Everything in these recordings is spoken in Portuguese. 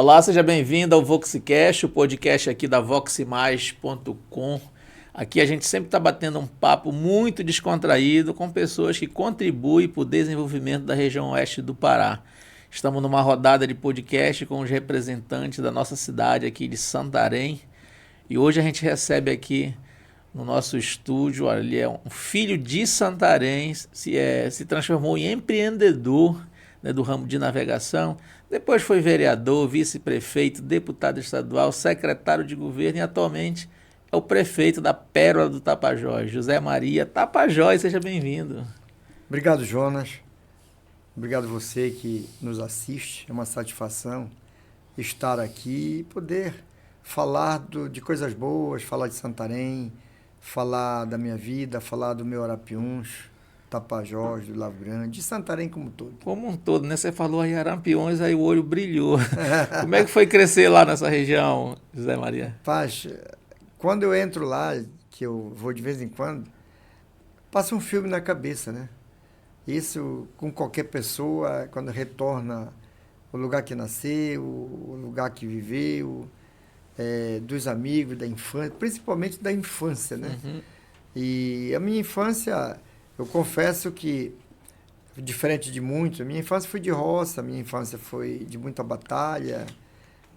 Olá, seja bem-vindo ao VoxCast, o podcast aqui da voxmais.com. Aqui a gente sempre está batendo um papo muito descontraído com pessoas que contribuem para o desenvolvimento da região oeste do Pará. Estamos numa rodada de podcast com os representantes da nossa cidade aqui de Santarém. E hoje a gente recebe aqui no nosso estúdio, olha, ele é um filho de Santarém, se transformou em empreendedor, né, do ramo de navegação. Depois foi vereador, vice-prefeito, deputado estadual, secretário de governo e atualmente é o prefeito da Pérola do Tapajós, José Maria Tapajós. Seja bem-vindo. Obrigado, Jonas. Obrigado você que nos assiste. É uma satisfação estar aqui e poder falar de coisas boas, falar de Santarém, falar da minha vida, falar do meu Arapiuns, Tapajós, do Lago Grande, de Santarém como um todo. Como um todo, né? Você falou aí Arampiões, aí o olho brilhou. Como é que foi crescer lá nessa região, José Maria? Paz, quando eu entro lá, que eu vou de vez em quando, passa um filme na cabeça, né? Isso com qualquer pessoa, quando retorna o lugar que nasceu, o lugar que viveu, dos amigos, da infância, principalmente da infância, né? Uhum. E a minha infância, eu confesso que, diferente de muitos, a minha infância foi de roça, a minha infância foi de muita batalha.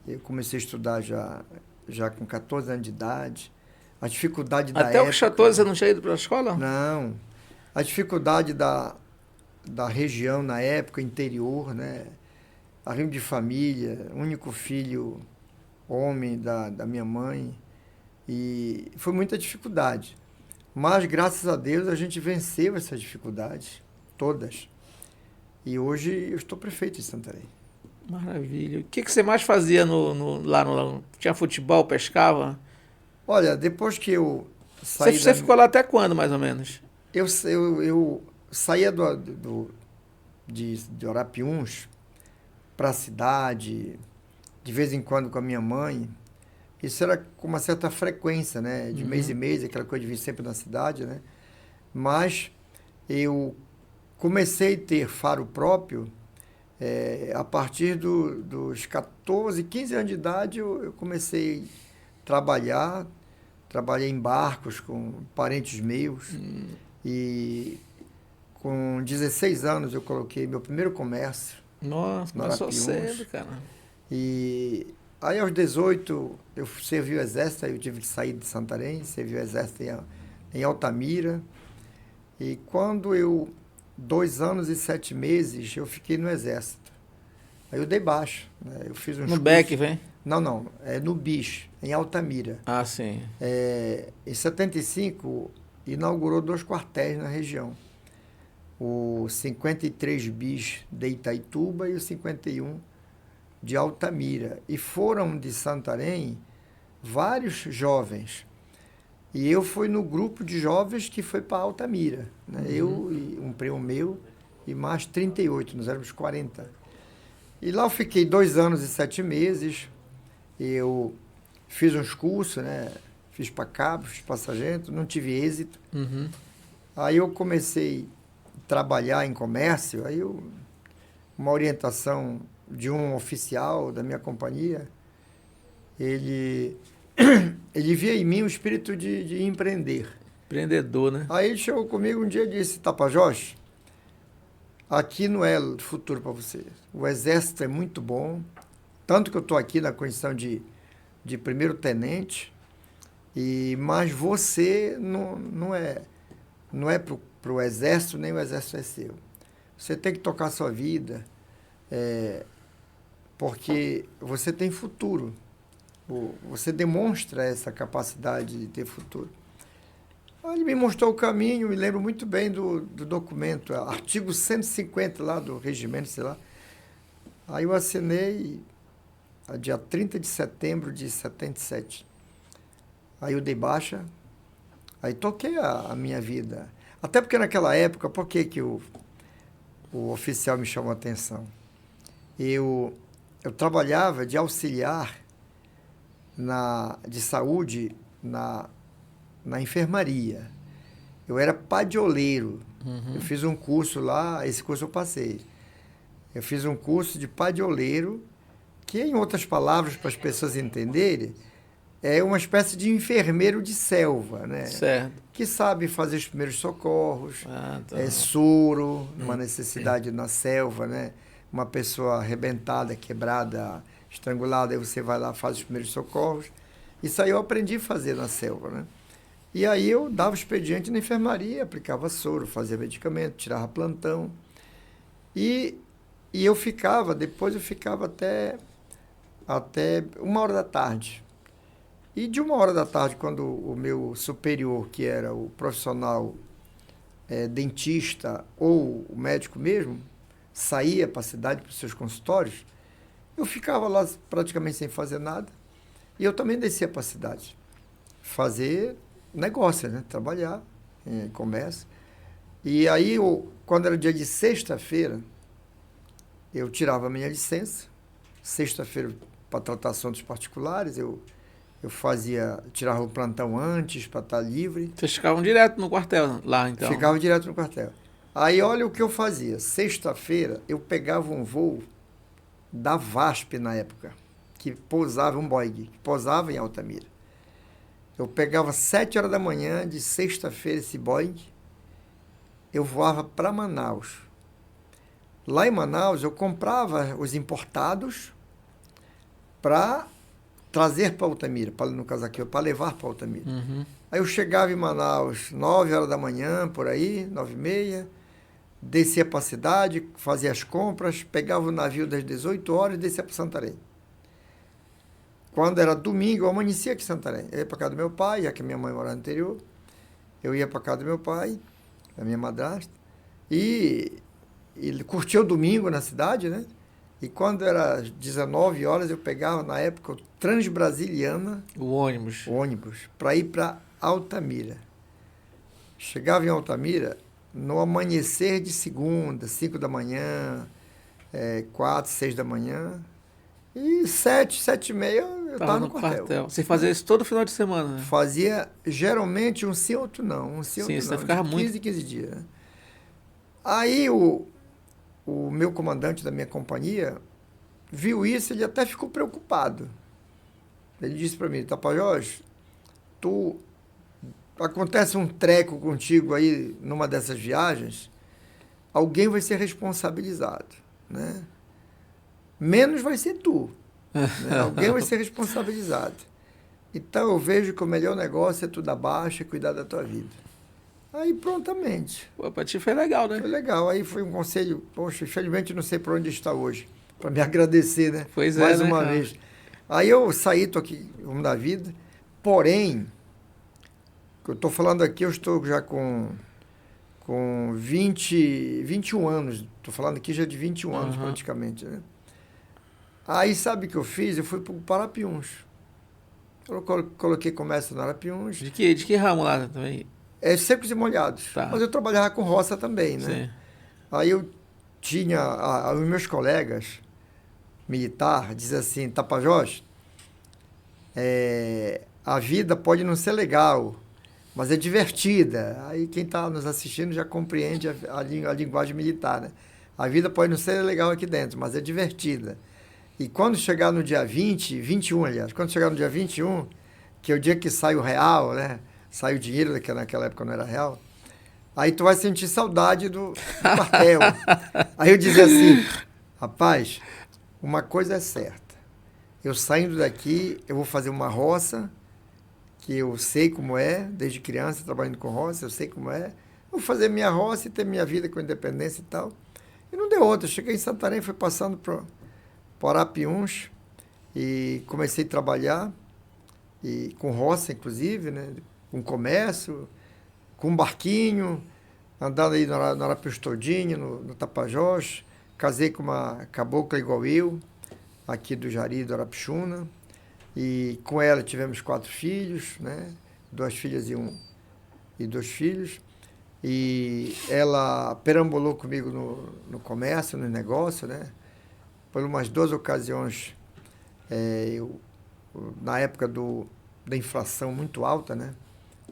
Eu comecei a estudar já com 14 anos de idade. A dificuldade da Até época... os 14 você não tinha ido para a escola? Não. A dificuldade da região na época, interior, né? Arrimo de família, único filho homem da minha mãe. E foi muita dificuldade. Mas, graças a Deus, a gente venceu essas dificuldades, todas. E hoje eu estou prefeito em Santarém. Maravilha. O que você mais fazia lá no... Tinha futebol, pescava? Olha, depois que eu saí Você ficou lá até quando, mais ou menos? Eu saía de Arapiuns para a cidade, de vez em quando com a minha mãe. Isso era com uma certa frequência, né? De mês em mês, aquela coisa de vir sempre na cidade, né? Mas eu comecei a ter faro próprio a partir dos 14, 15 anos de idade. Eu comecei a trabalhar. Trabalhei em barcos com parentes meus. E com 16 anos eu coloquei meu primeiro comércio. Nossa, começou cedo, cara. E aí aos 18 eu servi o exército, aí eu tive que sair de Santarém, servi o exército em Altamira. E quando 2 anos e 7 meses, eu fiquei no exército. Aí eu dei baixa, né? Eu fiz No BEC, vem? Não, é no BIS, em Altamira. Ah, sim. Em 75, inaugurou 2 quartéis na região. O 53 bis de Itaituba e o 51 de Altamira. E foram de Santarém vários jovens. E eu fui no grupo de jovens que foi para Altamira, né? Eu e um primo meu e mais 38, nós éramos 40. E lá eu fiquei 2 anos e 7 meses. Eu fiz uns cursos, né? Fiz para cabo, fiz para sargento, não tive êxito. Aí eu comecei a trabalhar em comércio, uma orientação de um oficial da minha companhia, ele via em mim o espírito de empreender. Empreendedor, né? Aí ele chegou comigo um dia e disse: Tapajós, aqui não é futuro para você. O exército é muito bom, tanto que eu estou aqui na condição de primeiro tenente, mas você não é para o exército, nem o exército é seu. Você tem que tocar a sua vida, porque você tem futuro. Você demonstra essa capacidade de ter futuro. Ele me mostrou o caminho, me lembro muito bem do documento, artigo 150 lá do regimento, sei lá. Aí eu assinei dia 30 de setembro de 77. Aí eu dei baixa, aí toquei a minha vida. Até porque naquela época, por que o oficial me chamou a atenção? Eu trabalhava de auxiliar de saúde na enfermaria. Eu era padioleiro. Eu fiz um curso lá, esse curso eu passei. Eu fiz um curso de padioleiro que, em outras palavras, para as pessoas entenderem, é uma espécie de enfermeiro de selva, né? Certo. Que sabe fazer os primeiros socorros, Tá. soro, numa necessidade na selva, né? Uma pessoa arrebentada, quebrada, estrangulada, aí você vai lá, faz os primeiros socorros. Isso aí eu aprendi a fazer na selva, né? E aí eu dava expediente na enfermaria, aplicava soro, fazia medicamento, tirava plantão. E eu ficava, depois eu ficava até 1 hora da tarde. E de 1 hora da tarde, quando o meu superior, que era o profissional dentista ou o médico mesmo, saía para a cidade, para os seus consultórios, eu ficava lá praticamente sem fazer nada. E eu também descia para a cidade, fazer negócio, né? Trabalhar em comércio. E aí, quando era dia de sexta-feira, eu tirava a minha licença. Sexta-feira, para tratar assuntos particulares, eu tirava o plantão antes para estar livre. Vocês ficavam direto no quartel lá, então? Ficava direto no quartel. Aí, olha o que eu fazia. Sexta-feira, eu pegava um voo da VASP na época, que pousava, um Boeing, que pousava em Altamira. Eu pegava 7 horas da manhã de sexta-feira esse Boeing, eu voava para Manaus. Lá em Manaus, eu comprava os importados para trazer para Altamira, no caso aqui, para levar para Altamira. Uhum. Aí eu chegava em Manaus 9 horas da manhã, por aí, 9h30, descia para a cidade, fazia as compras, pegava o navio das 18 horas e descia para Santarém. Quando era domingo, eu amanhecia aqui em Santarém. Eu ia para casa do meu pai, já que minha mãe morava no interior. Eu ia para casa do meu pai, da minha madrasta, e ele curtia o domingo na cidade, né? E quando era 19 horas, eu pegava, na época, o Transbrasiliana, o ônibus, para ir para Altamira. Chegava em Altamira no amanhecer de segunda, 5 da manhã, 4, 6 da manhã. E 7, 7h30 eu estava no quartel. Você fazia isso todo final de semana, né? Fazia, geralmente, um sim, outro não. Um sim, outro você não. Ficava de 15 em 15 dias. Né? Aí o meu comandante da minha companhia viu isso, ele até ficou preocupado. Ele disse para mim, Tapajós, acontece um treco contigo aí numa dessas viagens, alguém vai ser responsabilizado, né? Menos vai ser tu. Né? Alguém vai ser responsabilizado. Então eu vejo que o melhor negócio é tu dar baixa e cuidar da tua vida. Aí prontamente. Pô, pra ti foi legal, né? Foi legal. Aí foi um conselho, poxa, infelizmente não sei por onde está hoje, para me agradecer, né? Pois mais né, uma cara? vez. Aí eu saí, tô aqui, rumo da vida, porém, eu estou falando aqui, eu estou já com 21 anos, estou falando aqui já de 21 anos praticamente, né? Aí sabe o que eu fiz? Eu fui para o Parapiuns. Eu coloquei comércio no Arapiuns. De que ramo lá também? Secos e molhados. Tá. Mas eu trabalhava com roça também, né? Sim. Aí eu tinha... os meus colegas militar diziam assim, Tapajós, a vida pode não ser legal, mas é divertida. Aí quem está nos assistindo já compreende a linguagem militar, né? A vida pode não ser legal aqui dentro, mas é divertida. E quando chegar no dia 21, aliás, quando chegar no dia 21, que é o dia que sai o real, né? Sai o dinheiro, que naquela época não era real, aí tu vai sentir saudade do quartel. Aí eu dizia assim, rapaz, uma coisa é certa, eu saindo daqui, eu vou fazer uma roça, que eu sei como é, desde criança, trabalhando com roça, eu sei como é, vou fazer minha roça e ter minha vida com independência e tal. E não deu outra, cheguei em Santarém, fui passando para Arapiuns e comecei a trabalhar, e com roça, inclusive, né? Com comércio, com um barquinho, andando aí no Arapiuns todinho, no Tapajós. Casei com uma cabocla igual eu, aqui do Jari, do Arapixuna, e com ela tivemos 4 filhos, né? 2 filhas e 2 filhos. E ela perambulou comigo no comércio, no negócio, né? Por umas 2 ocasiões, na época da inflação muito alta, né?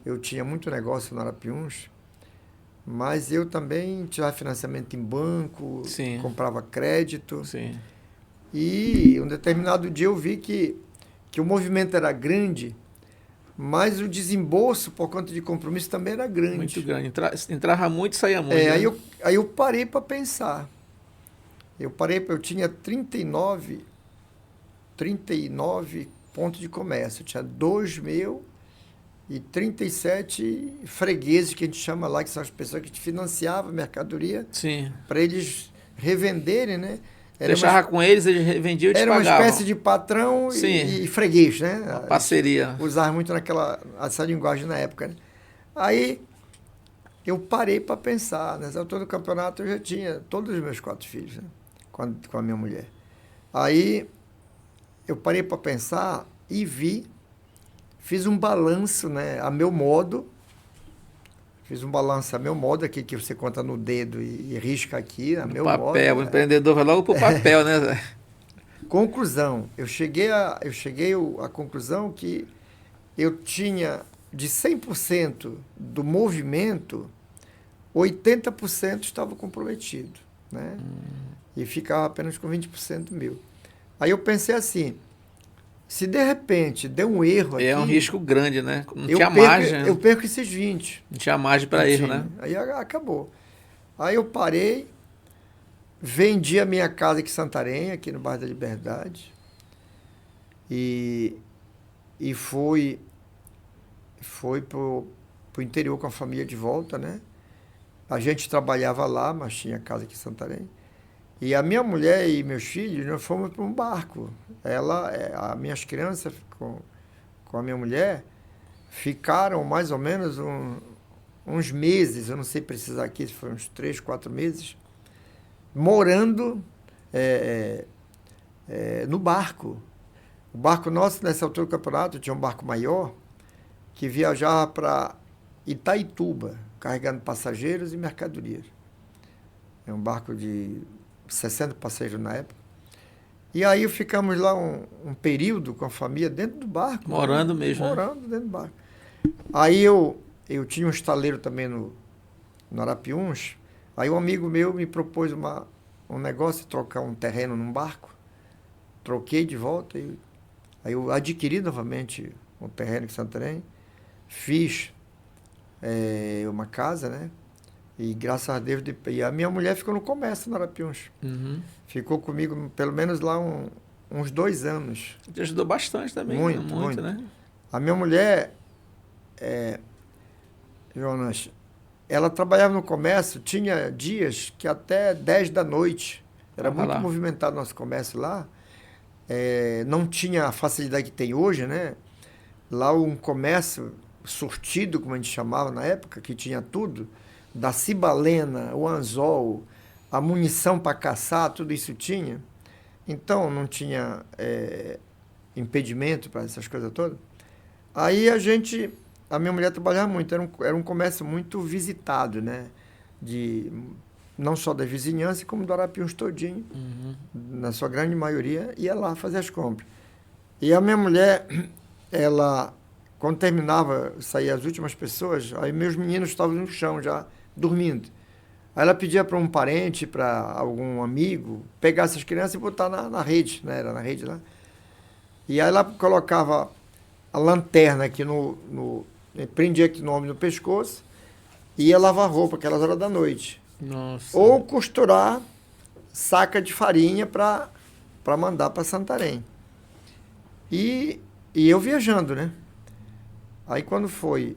Eu tinha muito negócio no Arapiuns, mas eu também tirava financiamento em banco, Sim. comprava crédito. Sim. E um determinado dia eu vi que o movimento era grande, mas o desembolso por conta de compromisso também era grande. Muito grande. Entrava muito e saía muito. É, né? aí eu parei para pensar. Eu tinha 39 pontos de comércio. Eu tinha 2 meus e 37 fregueses, que a gente chama lá, que são as pessoas que te financiavam a mercadoria Sim. para eles revenderem, né? Deixava com eles vendiam e te Era uma pagavam. espécie de patrão e freguês, né? Uma parceria. Usava muito essa linguagem na época, né? Aí eu parei para pensar. Nessa altura do campeonato eu já tinha todos os meus 4 filhos, né? Com a minha mulher. Aí eu parei para pensar e fiz um balanço, né, a meu modo. Fiz um balanço a meu modo, aqui que você conta no dedo e risca aqui, a meu modo. Papel, o empreendedor vai logo pro papel, né, Zé? Conclusão, eu cheguei à conclusão que eu tinha de 100% do movimento, 80% estava comprometido, né? E ficava apenas com 20% meu. Aí eu pensei assim, se de repente der um erro aqui... É um risco grande, né? Não tinha margem. Eu perco esses 20. Não tinha margem para erro, né? Aí acabou. Aí eu parei, vendi a minha casa aqui em Santarém, aqui no bairro da Liberdade, e fui pro interior com a família de volta, né? A gente trabalhava lá, mas tinha casa aqui em Santarém. E a minha mulher e meus filhos, nós fomos para um barco. As minhas crianças com a minha mulher ficaram mais ou menos uns meses, eu não sei precisar aqui, se foi uns 3, 4 meses, morando no barco. O barco nosso, nessa altura do campeonato, tinha um barco maior que viajava para Itaituba, carregando passageiros e mercadorias. É um barco de 60 passageiros na época. E aí ficamos lá um período com a família dentro do barco. Morando mesmo. Morando dentro do barco. Aí eu tinha um estaleiro também no Arapiuns. Aí um amigo meu me propôs um negócio de trocar um terreno num barco. Troquei de volta. Aí eu adquiri novamente um terreno em Santarém. Fiz uma casa, né? E graças a Deus, e a minha mulher ficou no comércio no Arapiuns. Uhum. Ficou comigo pelo menos lá uns 2 anos. Te ajudou bastante também. Muito. Né? A minha mulher, Jonas, ela trabalhava no comércio, tinha dias que até 10 da noite. Era muito movimentado o nosso comércio lá. Não tinha a facilidade que tem hoje, né? Lá um comércio sortido, como a gente chamava na época, que tinha tudo, da cibalena, o anzol, a munição para caçar, tudo isso tinha. Então, não tinha impedimento para essas coisas todas. Aí a minha mulher trabalhava muito, era um comércio muito visitado, né? Não só da vizinhança, como do Arapiuns todinho, na sua grande maioria, ia lá fazer as compras. E a minha mulher, ela, quando terminava, saía as últimas pessoas, aí meus meninos estavam no chão já, dormindo. Aí ela pedia para um parente, para algum amigo, pegar essas crianças e botar na rede, né? Era na rede lá. E aí ela colocava a lanterna aqui prendia aqui no ombro, no pescoço, e ia lavar roupa, aquelas horas da noite. Nossa. Ou costurar saca de farinha para mandar para Santarém. E eu viajando, né? Aí quando foi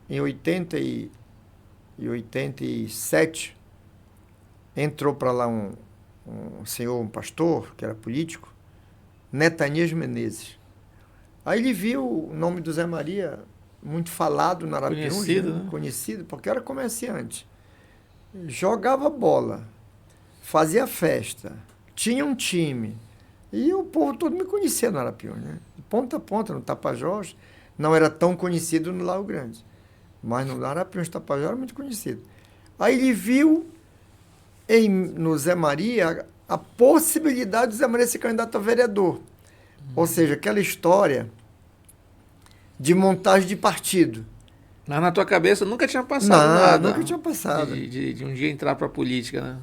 em 87, entrou para lá um senhor, um pastor, que era político, Netanias Menezes. Aí ele viu o nome do Zé Maria muito falado na Arapiuns, conhecido, né? Conhecido, porque era comerciante. Jogava bola, fazia festa, tinha um time. E o povo todo me conhecia no Arapiuns, né? De ponta a ponta, no Tapajós. Não era tão conhecido no Lago Grande. Mas no Arapiuns, Tapajós era muito conhecido. Aí ele viu no Zé Maria a possibilidade do Zé Maria ser candidato a vereador. Ou seja, aquela história de montagem de partido. Mas na tua cabeça nunca tinha passado nada. Nunca tinha passado. De um dia entrar para a política, né?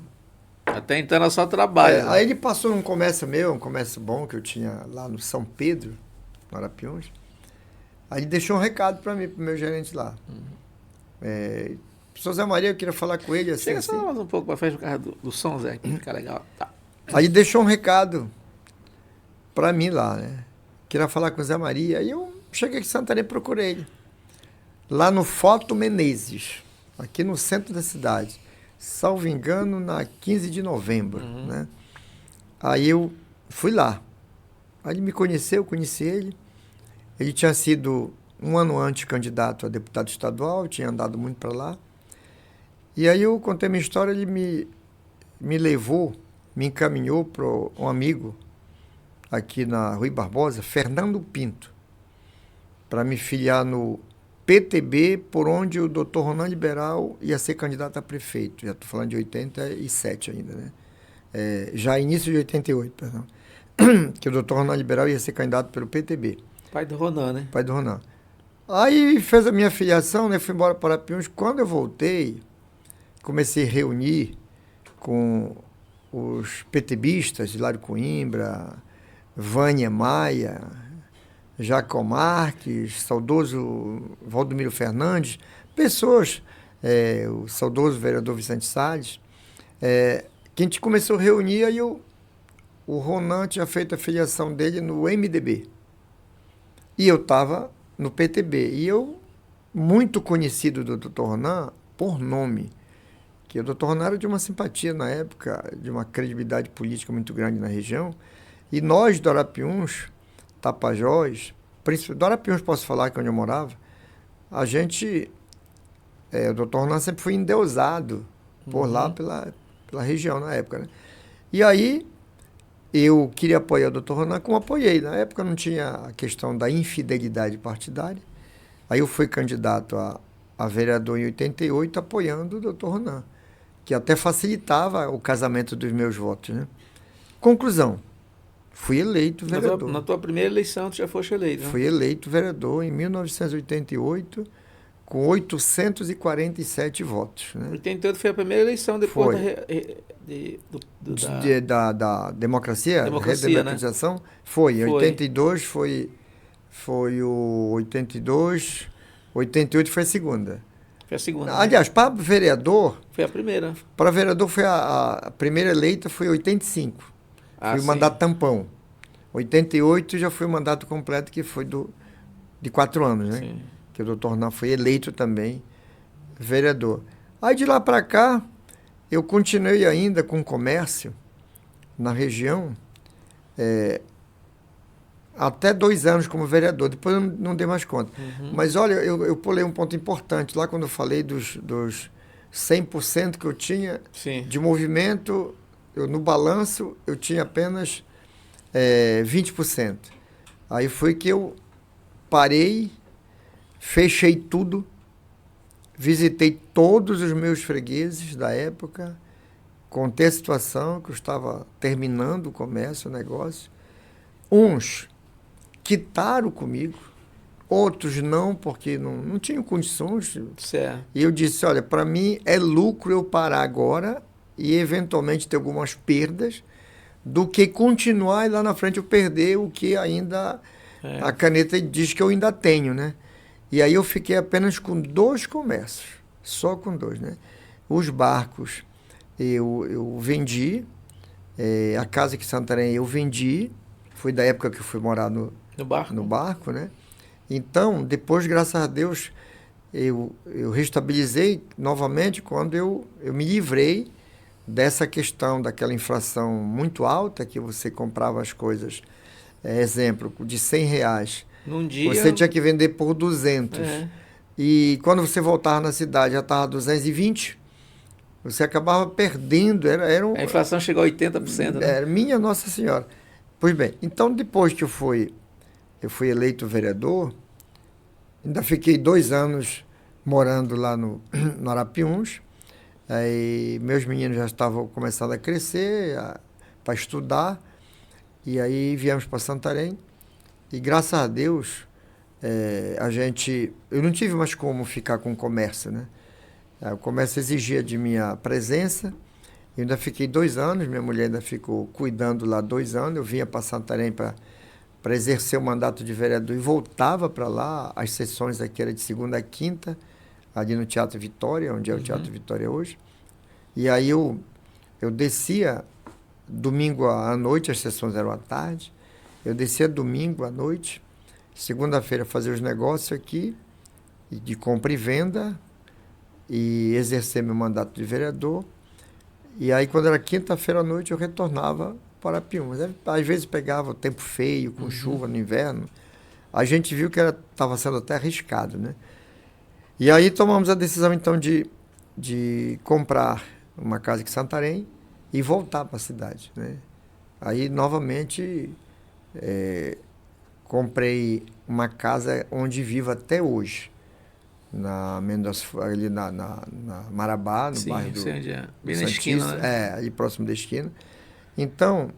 Até então era só trabalho. Né? Aí ele passou num comércio meu, um comércio bom que eu tinha lá no São Pedro, no Arapiuns. Aí ele deixou um recado para mim, pro meu gerente lá. Professor Zé Maria, eu queria falar com ele assim. Chega só mais um pouco para frente por causa do som, Zé, que fica legal. Tá. Aí ele deixou um recado para mim lá, né? Queria falar com o Zé Maria. Aí eu cheguei aqui em Santarém e procurei ele. Lá no Foto Menezes, aqui no centro da cidade. Salvo engano, na 15 de novembro, né? Aí eu fui lá. Aí ele me conheceu, eu conheci ele. Ele tinha sido um ano antes candidato a deputado estadual, tinha andado muito para lá. E aí eu contei minha história, ele me levou, me encaminhou para um amigo aqui na Rui Barbosa, Fernando Pinto, para me filiar no PTB, por onde o doutor Ronan Liberal ia ser candidato a prefeito. Já estou falando de 87 ainda, né? Já início de 88, perdão. Que o doutor Ronan Liberal ia ser candidato pelo PTB. Pai do Ronan, né? Pai do Ronan. Aí fez a minha filiação, né? Fui embora para Arapiuns. Quando eu voltei, comecei a reunir com os PTBistas, Hilário Coimbra, Vânia Maia, Jacó Marques, saudoso Valdomiro Fernandes, pessoas, o saudoso vereador Vicente Salles, que a gente começou a reunir, aí o Ronan tinha feito a filiação dele no MDB. E eu estava no PTB. E eu, muito conhecido do Dr. Ronan, por nome, que o Dr. Ronan era de uma simpatia na época, de uma credibilidade política muito grande na região. E nós, do Arapiuns, Tapajós, do Arapiuns posso falar, que é onde eu morava, a gente, o Dr. Ronan sempre foi endeusado por lá, pela região na época, né? E aí, eu queria apoiar o Dr. Ronan, como apoiei. Na época não tinha a questão da infidelidade partidária. Aí eu fui candidato a vereador em 88, apoiando o Dr. Ronan, que até facilitava o casamento dos meus votos, né? Conclusão, fui eleito vereador. Na tua primeira eleição, tu já foste eleito, né? Fui eleito vereador em 1988, com 847 votos. Né? 88 foi a primeira eleição depois da democracia, redemocratização. Né? Foi. 82 foi o 82, 88 foi a segunda. Foi a segunda. Aliás, para vereador... Foi a primeira. Para vereador, foi a primeira eleita foi 85. Foi o mandato tampão. 88 já foi o mandato completo, que foi de 4 anos, né? Sim. Que o doutor Ronan foi eleito também vereador. Aí de lá para cá, eu continuei ainda com comércio na região, até 2 anos como vereador, depois eu não dei mais conta. Mas olha, eu pulei um ponto importante, lá quando eu falei dos 100% que eu tinha de movimento, no balanço eu tinha apenas 20%. Aí foi que eu parei, fechei tudo, visitei todos os meus fregueses da época, contei a situação que eu estava terminando o comércio, o negócio. Uns quitaram comigo, outros não, porque não tinham condições. Certo. E eu disse, olha, para mim é lucro eu parar agora e eventualmente ter algumas perdas, do que continuar e lá na frente eu perder o que ainda a caneta diz que eu ainda tenho, né? E aí eu fiquei apenas com 2 comércios, só com 2, né? Os barcos eu vendi, a casa aqui em Santarém eu vendi, foi da época que eu fui morar no barco, né? Então, depois, graças a Deus, eu restabilizei novamente quando eu me livrei dessa questão, daquela inflação muito alta, que você comprava as coisas, exemplo, de R$100. Num dia... Você tinha que vender por 200. E quando você voltava na cidade, já estava 220. Você acabava perdendo. A inflação chegou a 80%, né? Minha Nossa Senhora. Pois bem, então depois que eu fui eleito vereador, ainda fiquei 2 anos morando lá no Arapiuns. Aí meus meninos já estavam começando a crescer, para estudar, e aí viemos para Santarém, e graças a Deus, eu não tive mais como ficar com o comércio, né? O comércio exigia de minha presença, Eu ainda fiquei 2 anos, minha mulher ainda ficou cuidando lá 2 anos. Eu vinha para Santarém para exercer o mandato de vereador e voltava para lá. As sessões aqui eram de segunda a quinta, ali no Teatro Vitória, onde é o Teatro Vitória hoje. E aí eu descia domingo à noite, as sessões eram à tarde. Eu descia domingo à noite, segunda-feira fazia os negócios aqui, de compra e venda, e exercer meu mandato de vereador. E aí, quando era quinta-feira à noite, eu retornava para Piúmas. Às vezes pegava o tempo feio, com chuva no inverno. A gente viu que estava sendo até arriscado, né? E aí tomamos a decisão, então, de comprar uma casa aqui em Santarém e voltar para a cidade, né? Aí, novamente, comprei uma casa onde vivo até hoje, ali na Marabá, no bairro do bem na esquina, né? ali próximo da esquina. Então,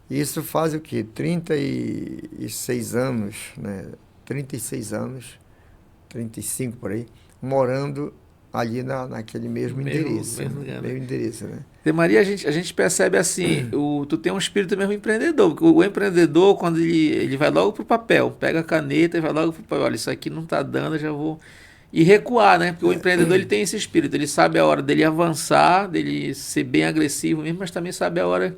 isso faz o quê? 36 anos, né? 36 anos, 35 por aí, morando ali naquele mesmo endereço. Mesmo endereço, né? De Maria, a gente percebe assim, tu tem um espírito mesmo empreendedor, porque o empreendedor, quando ele vai logo pro papel, pega a caneta e vai logo pro papel, olha, isso aqui não tá dando, eu já vou... E recuar, né? Porque o empreendedor ele tem esse espírito, ele sabe a hora dele avançar, dele ser bem agressivo mesmo, mas também sabe a hora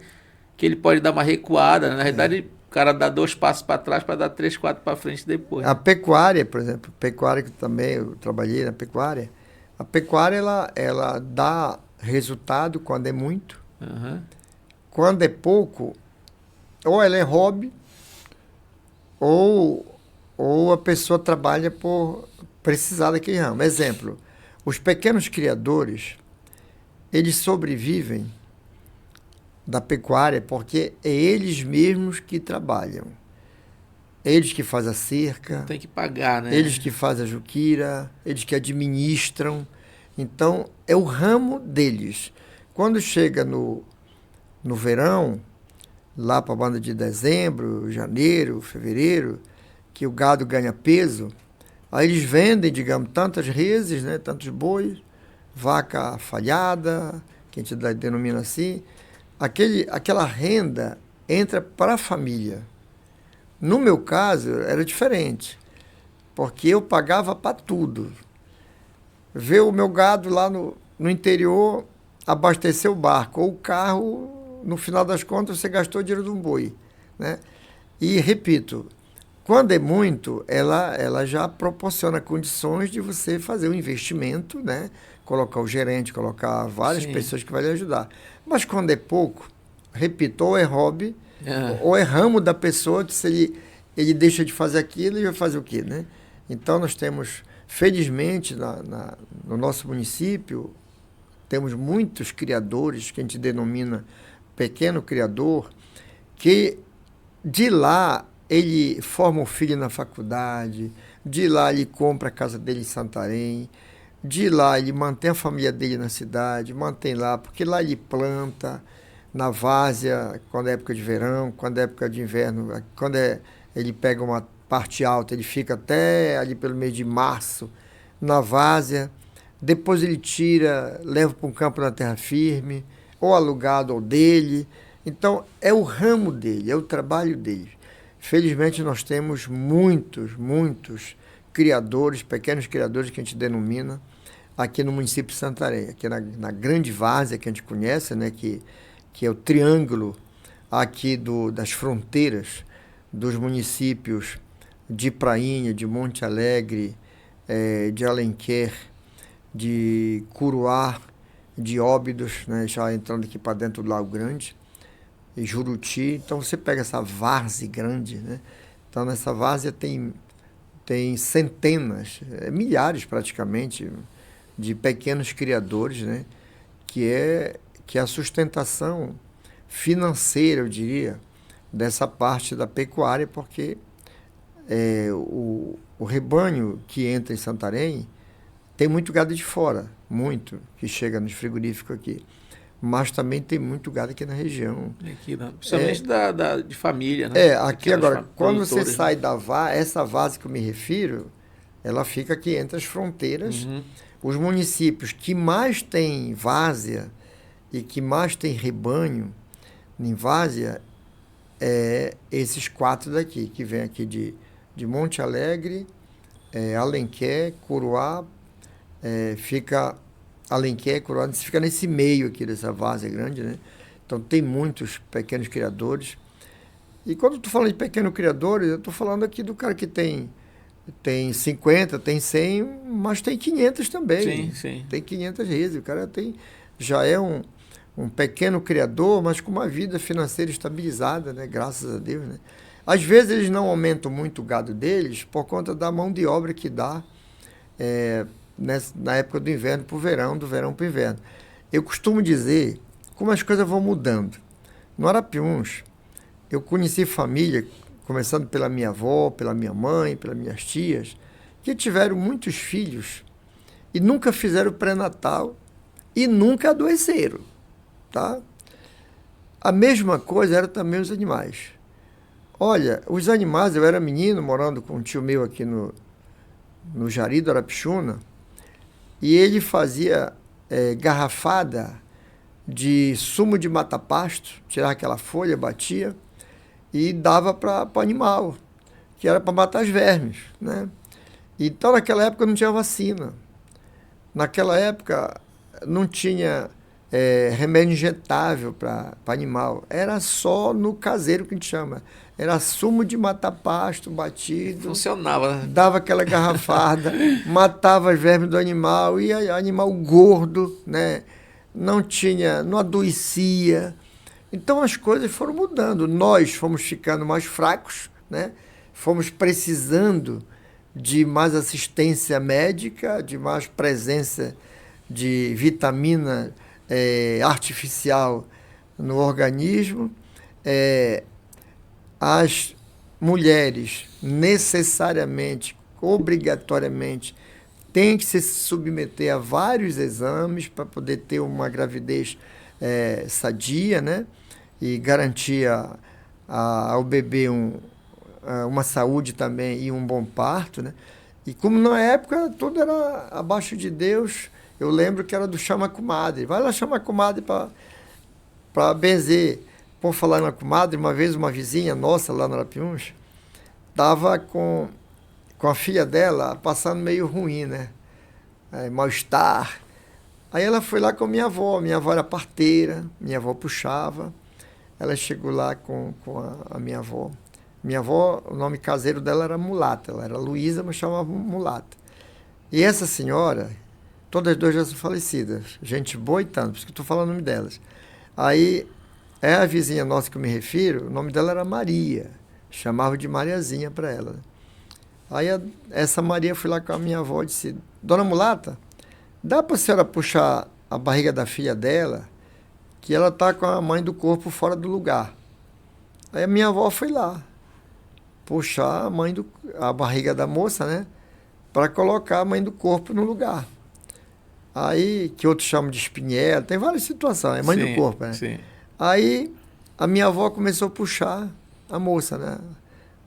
que ele pode dar uma recuada, né? Na realidade, o cara dá 2 passos para trás para dar 3, 4 para frente depois. A pecuária, por exemplo, pecuária que também eu trabalhei na pecuária, a pecuária ela dá resultado quando é muito, quando é pouco, ou ela é hobby, ou a pessoa trabalha por precisar daquele ramo. Exemplo, os pequenos criadores, eles sobrevivem da pecuária porque é eles mesmos que trabalham. Eles que fazem a cerca. Tem que pagar, né? Eles que fazem a juquira, eles que administram. Então, é o ramo deles. Quando chega no verão, lá para a banda de dezembro, janeiro, fevereiro, que o gado ganha peso, aí eles vendem, digamos, tantas reses, né, tantos bois, vaca falhada, que a gente denomina assim. Aquela renda entra para a família. No meu caso, era diferente, porque eu pagava para tudo. Ver o meu gado lá no interior, abastecer o barco ou o carro, no final das contas, você gastou o dinheiro de um boi, né? E, repito, quando é muito, ela já proporciona condições de você fazer um investimento, né? Colocar o gerente, colocar várias pessoas que vão lhe ajudar. Mas quando é pouco, repito, ou é hobby, ou é ramo da pessoa, que se ele deixa de fazer aquilo, ele vai fazer o quê, né? Então, nós temos, felizmente, no nosso município, temos muitos criadores, que a gente denomina pequeno criador, que de lá ele forma o filho na faculdade, de lá ele compra a casa dele em Santarém, de lá ele mantém a família dele na cidade, mantém lá, porque lá ele planta, na várzea, quando é época de verão, quando é época de inverno, ele pega uma parte alta, ele fica até ali pelo mês de março, na várzea, depois ele tira, leva para um campo na terra firme, ou alugado ou dele. Então, é o ramo dele, é o trabalho dele. Felizmente, nós temos muitos criadores, pequenos criadores que a gente denomina, aqui no município de Santarém, aqui na grande várzea que a gente conhece, né, que é o triângulo aqui das fronteiras dos municípios de Prainha, de Monte Alegre, de Alenquer, de Curuá, de Óbidos, né, já entrando aqui para dentro do Lago Grande, e Juruti. Então você pega essa várzea grande, né? Então nessa várzea tem centenas, milhares praticamente, de pequenos criadores, né? Que é a sustentação financeira, eu diria, dessa parte da pecuária, porque o rebanho que entra em Santarém tem muito gado de fora, muito, que chega nos frigoríficos aqui. Mas também tem muito gado aqui na região. Aqui, principalmente de família, né? Aqui agora, quando você sai essa várzea que eu me refiro, ela fica aqui entre as fronteiras. Os municípios que mais têm várzea e que mais tem rebanho em várzea é esses 4 daqui, que vem aqui de Monte Alegre, Alenquer, Coroá, fica Alenquer, Coroá, fica nesse meio aqui dessa várzea grande, né? Então tem muitos pequenos criadores. E quando eu estou falando de pequenos criadores, eu estou falando aqui do cara que tem 50, tem 100, mas tem 500 também. Sim, sim. Tem 500 reses. O cara já é um pequeno criador, mas com uma vida financeira estabilizada, né? Graças a Deus, né? Às vezes eles não aumentam muito o gado deles por conta da mão de obra que dá na época do inverno para o verão, do verão para o inverno. Eu costumo dizer como as coisas vão mudando. No Arapiuns, eu conheci família, começando pela minha avó, pela minha mãe, pelas minhas tias, que tiveram muitos filhos e nunca fizeram pré-natal e nunca adoeceram, tá? A mesma coisa era também os animais. Olha, os animais, eu era menino, morando com um tio meu aqui no Jari do Arapixuna, e ele fazia garrafada de sumo de mata-pasto, tirava aquela folha, batia, e dava para o animal, que era para matar os vermes, né? Então, naquela época não tinha vacina. Naquela época não tinha remédio injetável para animal. Era só no caseiro que a gente chama. Era sumo de matar pasto batido. Funcionava, né? Dava aquela garrafada, matava os vermes do animal, e animal gordo, né? Não adoecia. Então as coisas foram mudando. Nós fomos ficando mais fracos, né? Fomos precisando de mais assistência médica, de mais presença de vitamina artificial no organismo. As mulheres necessariamente, obrigatoriamente, têm que se submeter a vários exames para poder ter uma gravidez sadia, né? E garantir ao bebê uma saúde também e um bom parto, né? E como na época tudo era abaixo de Deus, eu lembro que era do chama comadre. Vai lá chamar a comadre para benzer. Por falar na comadre, uma vez uma vizinha nossa lá no Arapiuns estava com a filha dela passando meio ruim, né? Mal-estar. Aí ela foi lá com minha avó era parteira, minha avó puxava. Ela chegou lá com a minha avó. Minha avó, o nome caseiro dela era Mulata, ela era Luísa, mas chamava Mulata. E essa senhora, todas as duas já são falecidas, gente boa e tanto, por isso que eu estou falando o nome delas. Aí, a vizinha nossa que eu me refiro, o nome dela era Maria, chamava de Mariazinha para ela. Aí essa Maria foi lá com a minha avó e disse: Dona Mulata, dá para a senhora puxar a barriga da filha dela, que ela está com a mãe do corpo fora do lugar. Aí a minha avó foi lá puxar a barriga da moça, né, para colocar a mãe do corpo no lugar. Aí, que outros chamam de espinhela, tem várias situações, é mãe do corpo, né? Sim. Aí a minha avó começou a puxar a moça, né,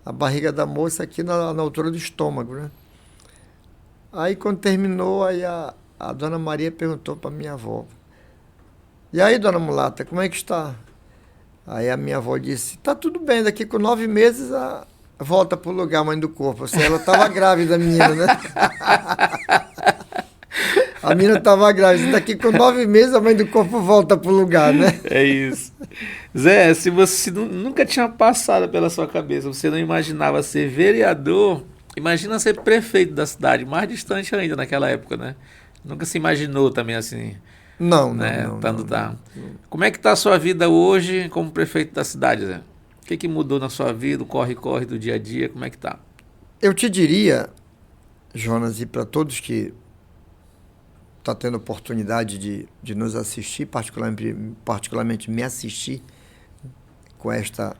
a barriga da moça aqui na altura do estômago, né. Aí quando terminou, aí a dona Maria perguntou para minha avó: E aí, dona Mulata, como é que está? Aí a minha avó disse: Tá tudo bem, daqui com 9 meses volta pro lugar, mãe do corpo. Ou seja, ela estava grávida, a menina, né? A menina estava grávida, daqui com 9 meses a mãe do corpo volta pro lugar, né? É isso. Zé, se você nunca tinha passado pela sua cabeça, você não imaginava ser vereador, imagina ser prefeito da cidade, mais distante ainda naquela época, né? Nunca se imaginou também assim. Não, né? não. Como é que está a sua vida hoje como prefeito da cidade, Zé? O que mudou na sua vida, o corre-corre do dia a dia, como é que está? Eu te diria, Jonas, e para todos que estão tendo oportunidade de nos assistir, particularmente me assistir com essas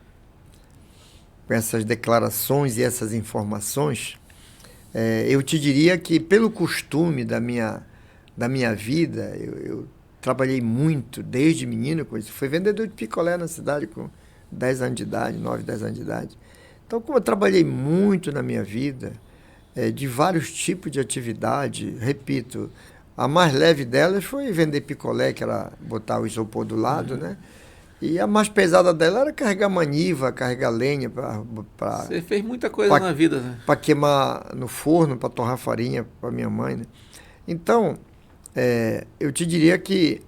declarações e essas informações, eu te diria que pelo costume da minha vida, eu trabalhei muito desde menino, fui vendedor de picolé na cidade com 10 anos de idade, 9, 10 anos de idade. Então, como eu trabalhei muito na minha vida, de vários tipos de atividade, repito, A mais leve delas foi vender picolé, que era botar o isopor do lado, né? E a mais pesada dela era carregar maniva, carregar lenha Você fez muita coisa na vida, né? Para queimar no forno, para torrar farinha para minha mãe, né? Então, eu te diria que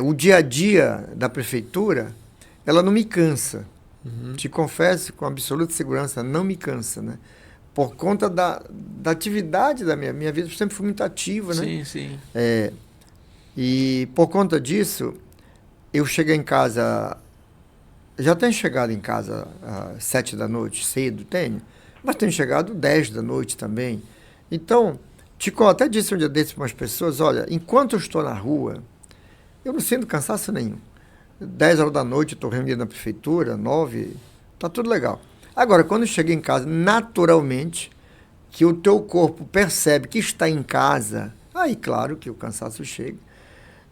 o dia a dia da prefeitura, ela não me cansa. Te confesso com absoluta segurança, não me cansa, né? Por conta da atividade da minha vida, eu sempre fui muito ativa, né? Sim, sim. E por conta disso, eu cheguei em casa, já tenho chegado em casa às 7 da noite, cedo, tenho, mas tenho chegado 10 da noite também. Então, até disse um dia desses para umas pessoas, olha, enquanto eu estou na rua, eu não sinto cansaço nenhum. 10 horas da noite, estou reunido na prefeitura, 9, tá tudo legal. Agora, quando eu cheguei em casa, naturalmente, que o teu corpo percebe que está em casa, aí, claro, que o cansaço chega.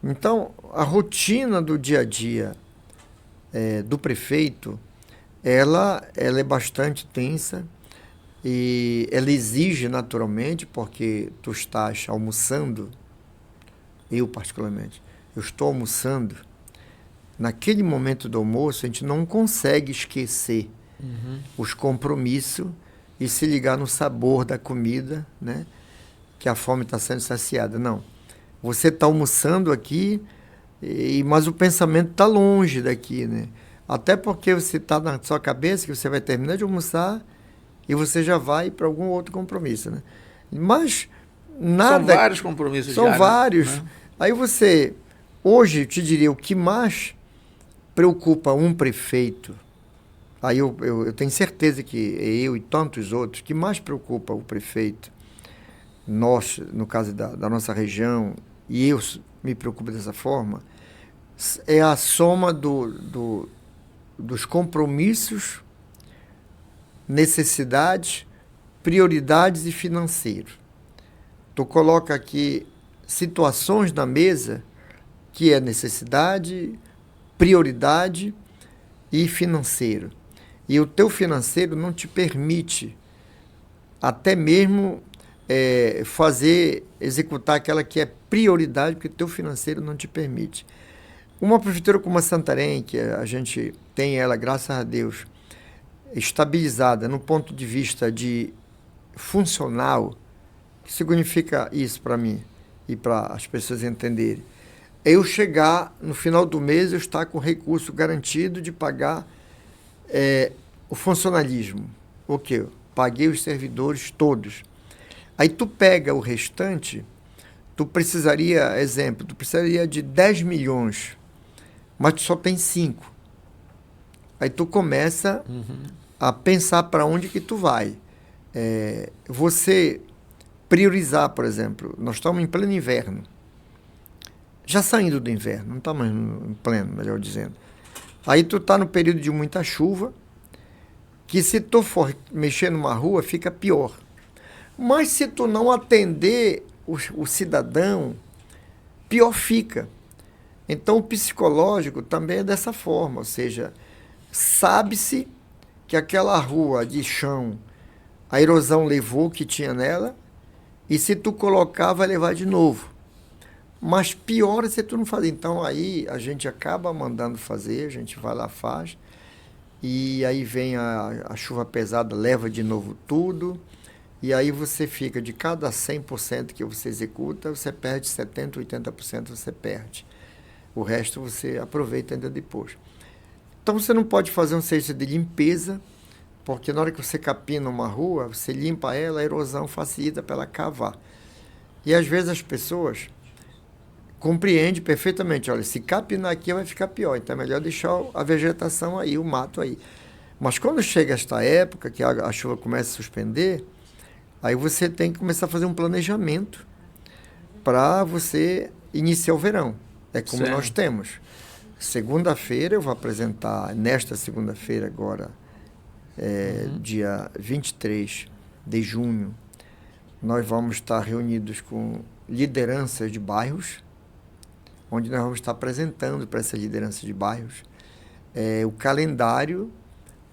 Então, a rotina do dia a dia do prefeito, ela é bastante tensa e ela exige naturalmente, porque tu estás almoçando, eu particularmente, eu estou almoçando, naquele momento do almoço a gente não consegue esquecer os compromissos e se ligar no sabor da comida, né? Que a fome está sendo saciada. Não. Você está almoçando aqui, mas o pensamento está longe daqui, né? Até porque você está na sua cabeça que você vai terminar de almoçar e você já vai para algum outro compromisso, né? Mas nada... São vários compromissos São diários, vários. né? Aí você... Hoje, eu te diria, o que mais preocupa um prefeito, aí eu tenho certeza que eu e tantos outros, que mais preocupa o prefeito, nós, no caso da nossa região, e eu me preocupo dessa forma, é a soma dos compromissos, necessidades, prioridades e financeiro. Tu coloca aqui situações na mesa que é necessidade, prioridade e financeiro. E o teu financeiro não te permite até mesmo executar aquela que é prioridade, porque o teu financeiro não te permite. Uma prefeitura como a Santarém, que a gente tem ela, graças a Deus, estabilizada no ponto de vista de funcional, o que significa isso para mim e para as pessoas entenderem? Eu chegar no final do mês, eu estar com recurso garantido de pagar o funcionalismo. O quê? Paguei os servidores todos. Aí tu pega o restante, tu precisaria de 10 milhões, mas tu só tem 5. Aí tu começa a pensar para onde que tu vai. Você priorizar, por exemplo, nós estamos em pleno inverno, já saindo do inverno, não estamos em pleno, melhor dizendo. Aí tu está no período de muita chuva, que se tu for mexer numa rua, fica pior. Mas se tu não atender o cidadão, pior fica. Então o psicológico também é dessa forma, ou seja, sabe-se que aquela rua de chão, a erosão levou o que tinha nela, e se tu colocar, vai levar de novo. Mas pior é se tu não fazer. Então aí a gente acaba mandando fazer, a gente vai lá, faz, e aí vem a chuva pesada, leva de novo tudo, e aí você fica, de cada 100% que você executa, você perde 70%, 80% você perde. O resto você aproveita ainda depois. Então você não pode fazer um serviço de limpeza, porque na hora que você capina uma rua, você limpa ela, a erosão facilita para ela cavar. E às vezes as pessoas compreendem perfeitamente, olha, se capinar aqui vai ficar pior, então é melhor deixar a vegetação aí, o mato aí. Mas quando chega esta época, que a chuva começa a suspender, aí você tem que começar a fazer um planejamento para você iniciar o verão. É como certo. Nós temos. Segunda-feira, eu vou apresentar, nesta segunda-feira agora, dia 23 de junho, nós vamos estar reunidos com lideranças de bairros, onde nós vamos estar apresentando para essas lideranças de bairros o calendário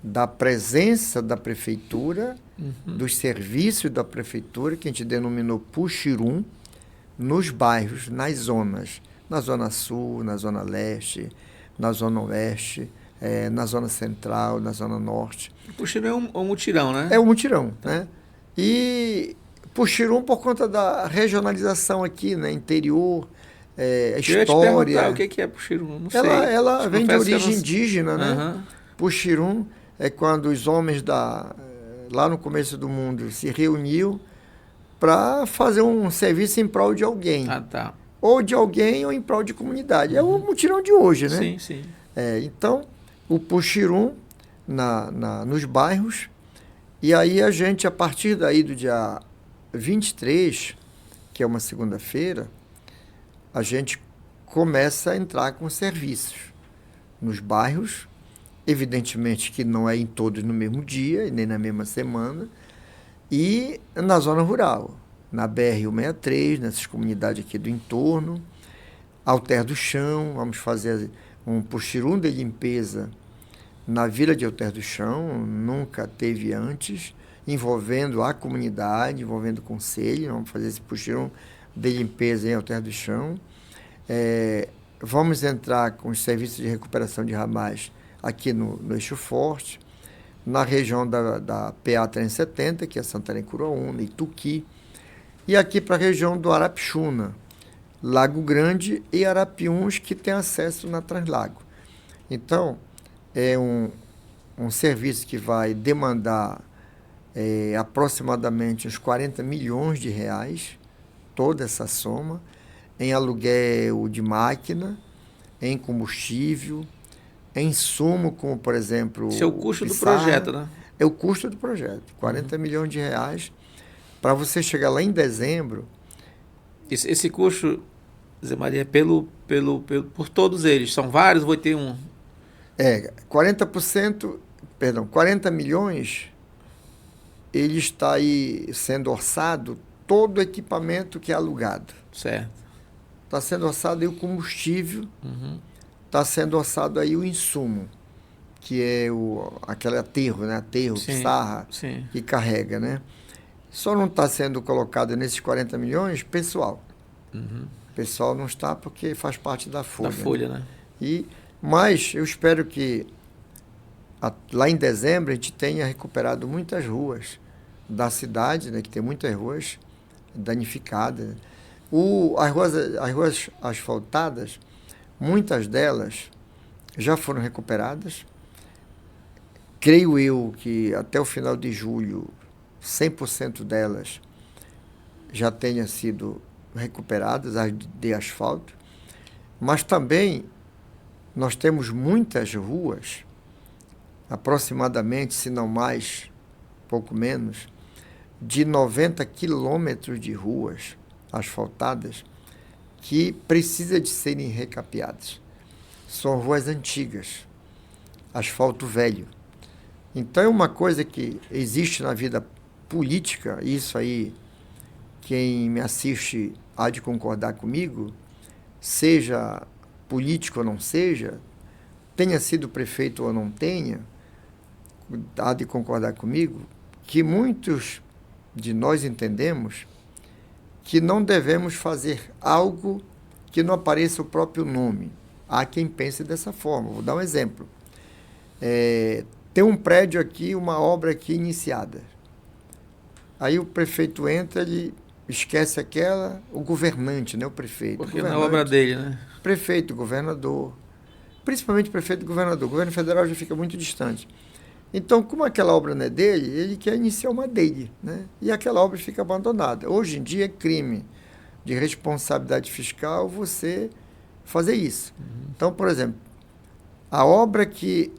da presença da prefeitura, dos serviços da prefeitura, que a gente denominou Puxirum. nos bairros, nas zonas, na Zona Sul, na Zona Leste, na Zona Oeste, na Zona Central, na Zona Norte. O Puxirum é um mutirão, né? É um mutirão, né? E Puxirum por conta da regionalização aqui, né? Interior, história. Eu ia te perguntar o que é Puxirum, não sei. Ela vem de origem não... indígena, né? Uhum. Puxirum é quando os homens lá no começo do mundo se reuniam para fazer um serviço em prol de alguém. Ah, tá. Ou de alguém ou em prol de comunidade. É o mutirão de hoje, né? Sim, sim. Então, o Puxirum nos bairros, e aí a gente, a partir daí do dia 23, que é uma segunda-feira, a gente começa a entrar com serviços nos bairros, evidentemente que não é em todos no mesmo dia, nem na mesma semana, e na zona rural, na BR-163, nessas comunidades aqui do entorno, Alter do Chão, vamos fazer um puxirum de limpeza na Vila de Alter do Chão, nunca teve antes, envolvendo a comunidade, envolvendo o conselho, vamos fazer esse puxirum de limpeza em Alter do Chão. Vamos entrar com os serviços de recuperação de ramais aqui no Eixo Forte, na região da PA 370, que é Santarém, Curuaúna, Ituqui, e aqui para a região do Arapixuna, Lago Grande e Arapiuns, que tem acesso na Translago. Então, é um serviço que vai demandar aproximadamente uns 40 milhões de reais, toda essa soma, em aluguel de máquina, em combustível, em insumo, como, por exemplo... Esse é o custo do projeto, né? É o custo do projeto, 40 milhões de reais, para você chegar lá em dezembro. Esse custo, Zé Maria, é por todos eles. São vários, vou ter um. 40 milhões, ele está aí sendo orçado todo o equipamento que é alugado. Certo. Está sendo orçado aí o combustível, está sendo orçado aí o insumo, que é aquele aterro, né? Aterro, pissarra, que carrega, né? Só não está sendo colocado nesses 40 milhões pessoal. Pessoal não está porque faz parte da folha. Da folha, né? Mas eu espero que lá em dezembro a gente tenha recuperado muitas ruas da cidade, né? Que tem muitas ruas danificadas. As ruas asfaltadas, muitas delas já foram recuperadas. Creio eu que até o final de julho 100% delas já tenha sido recuperadas, as de asfalto, mas também nós temos muitas ruas, aproximadamente, se não mais, pouco menos, de 90 quilômetros de ruas asfaltadas que precisa de serem recapeadas. São ruas antigas, asfalto velho. Então é uma coisa que existe na vida política, isso aí, quem me assiste há de concordar comigo, seja político ou não seja, tenha sido prefeito ou não tenha, há de concordar comigo, que muitos de nós entendemos que não devemos fazer algo que não apareça o próprio nome. Há quem pense dessa forma. Vou dar um exemplo. Tem um prédio aqui, uma obra aqui iniciada. Aí o prefeito entra, ele esquece o governante, né? O prefeito. Porque não é obra dele, né? Prefeito, governador. Principalmente prefeito e governador. O governo federal já fica muito distante. Então, como aquela obra não é dele, ele quer iniciar uma dele, né? E aquela obra fica abandonada. Hoje em dia é crime de responsabilidade fiscal você fazer isso. Então, por exemplo, a obra que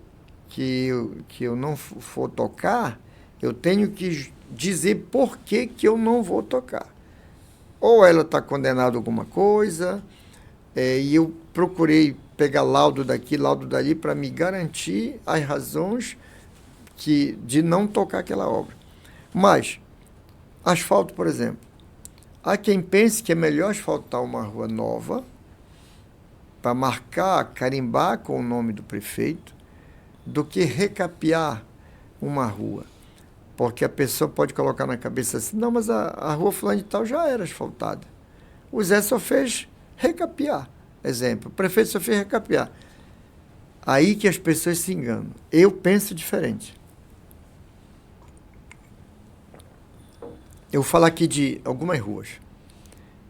eu não for tocar, eu tenho que dizer por que eu não vou tocar. Ou ela está condenada a alguma coisa, e eu procurei pegar laudo daqui, laudo dali, para me garantir as razões de não tocar aquela obra. Mas, asfalto, por exemplo, há quem pense que é melhor asfaltar uma rua nova, para marcar, carimbar com o nome do prefeito, do que recapear uma rua. Porque a pessoa pode colocar na cabeça assim, não, mas a rua fulana de tal já era asfaltada. O Zé só fez recapear. Exemplo, o prefeito só fez recapear. Aí que as pessoas se enganam. Eu penso diferente. Eu vou falar aqui de algumas ruas.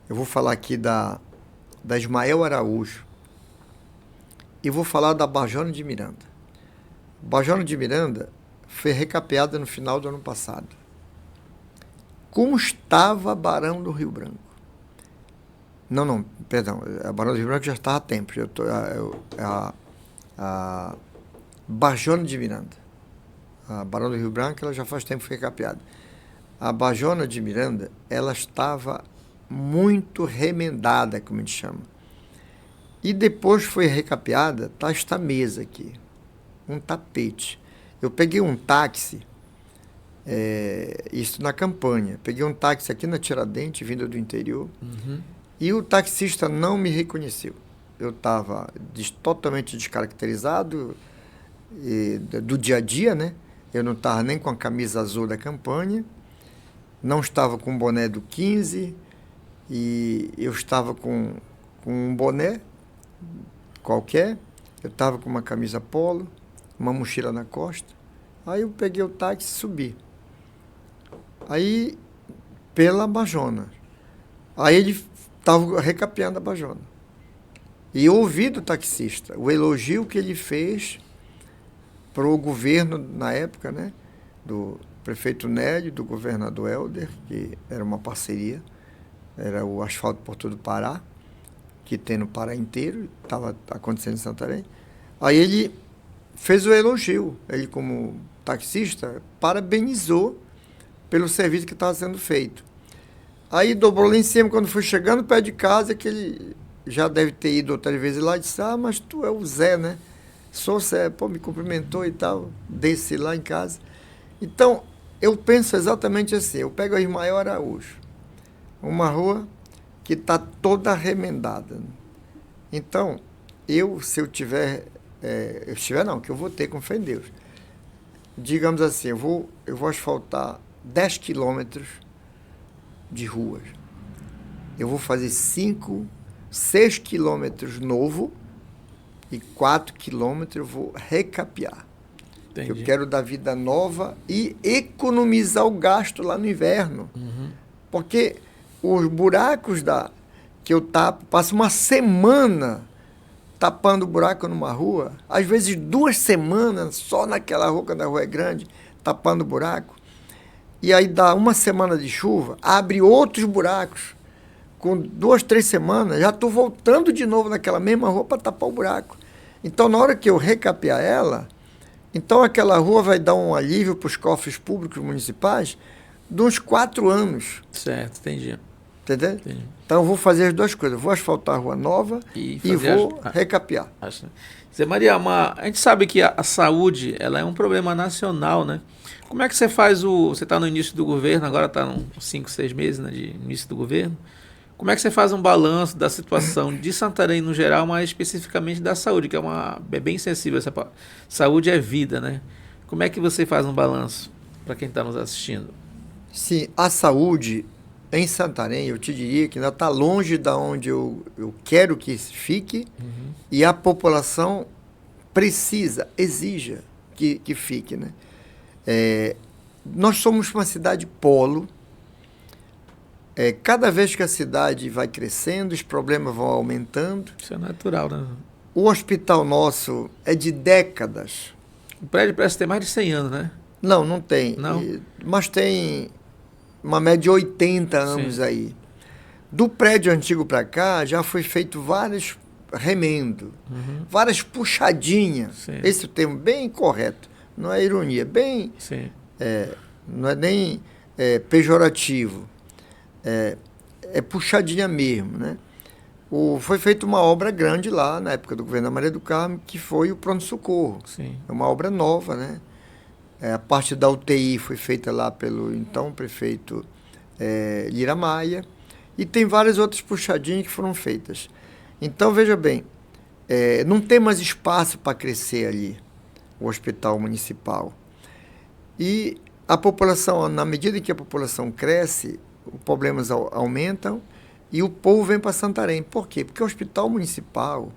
Eu vou falar aqui da Ismael Araújo. E vou falar da Bajano de Miranda. Bajano de Miranda foi recapeada no final do ano passado. Como estava Barão do Rio Branco? Não, perdão. A Barão do Rio Branco já estava há tempo. A Bajano de Miranda. A Barão do Rio Branco ela já faz tempo que foi recapeada. A Bajona de Miranda, ela estava muito remendada, como a gente chama. E depois foi recapeada, está esta mesa aqui, um tapete. Eu peguei um táxi, isso na campanha, peguei um táxi aqui na Tiradentes, vindo do interior, e o taxista não me reconheceu. Eu estava totalmente descaracterizado do dia a dia, né? Eu não estava nem com a camisa azul da campanha, não estava com o boné do 15, e eu estava com um boné qualquer, eu estava com uma camisa polo, uma mochila na costa. Aí eu peguei o táxi e subi. Aí, pela Bajona. Aí ele estava recapeando a Bajona. E eu ouvi do taxista o elogio que ele fez para o governo na época, né, do prefeito Nélio, do governador Helder, que era uma parceria, era o Asfalto por todo o Pará, que tem no Pará inteiro, estava acontecendo em Santarém. Aí ele fez o elogio, ele como taxista parabenizou pelo serviço que estava sendo feito. Aí dobrou lá em cima, quando foi chegando perto de casa, que ele já deve ter ido outras vezes lá, e disse, mas tu é o Zé, né? Sou o Zé, pô, me cumprimentou e tal, desci lá em casa. Então, eu penso exatamente assim, eu pego a Ismael Araújo, uma rua que está toda remendada. Então, se eu tiver, que eu vou ter, com fé em Deus, digamos assim, eu vou asfaltar 10 quilômetros de ruas. Eu vou fazer 6 quilômetros novo e 4 quilômetros eu vou recapear. Entendi. Eu quero dar vida nova e economizar o gasto lá no inverno. Porque os buracos que eu tapo, passo uma semana tapando buraco numa rua, às vezes 2 semanas só naquela rua, quando a rua é grande, tapando buraco. E aí dá uma semana de chuva, abre outros buracos. Com 2, 3 semanas, já estou voltando de novo naquela mesma rua para tapar o buraco. Então, na hora que eu recapear ela, então aquela rua vai dar um alívio para os cofres públicos municipais de uns 4 anos. Certo, entendi. Entendeu? Entendi. Então, eu vou fazer as duas coisas. Eu vou asfaltar a rua nova e vou recapear. Zé Maria, a gente sabe que a saúde ela é um problema nacional, né? Como é que você faz você está no início do governo, agora está uns 5, 6 meses, né, de início do governo. Como é que você faz um balanço da situação de Santarém no geral, mas especificamente da saúde, que é bem sensível essa saúde é vida, né? Como é que você faz um balanço para quem está nos assistindo? Sim, a saúde em Santarém, eu te diria que ainda está longe da onde eu quero que fique, e a população exija que fique, né? Nós somos uma cidade polo. Cada vez que a cidade vai crescendo, os problemas vão aumentando. Isso é natural, né? O hospital nosso é de décadas. O prédio parece ter mais de 100 anos, né? Não tem. Não? Mas tem uma média de 80 anos. Sim. Aí. Do prédio antigo para cá, já foi feito vários remendos, várias puxadinhas. Sim. Esse é o termo bem correto. Não é ironia, bem... Sim. Não é nem pejorativo. É puxadinha mesmo, né? Foi feita uma obra grande lá, na época do governo da Maria do Carmo, que foi o pronto-socorro. Sim. É uma obra nova, né? A parte da UTI foi feita lá pelo então prefeito Lira Maia, e tem várias outras puxadinhas que foram feitas. Então, veja bem, não tem mais espaço para crescer ali, o hospital municipal. E a população, na medida que a população cresce, os problemas aumentam e o povo vem para Santarém. Por quê? Porque o hospital municipal,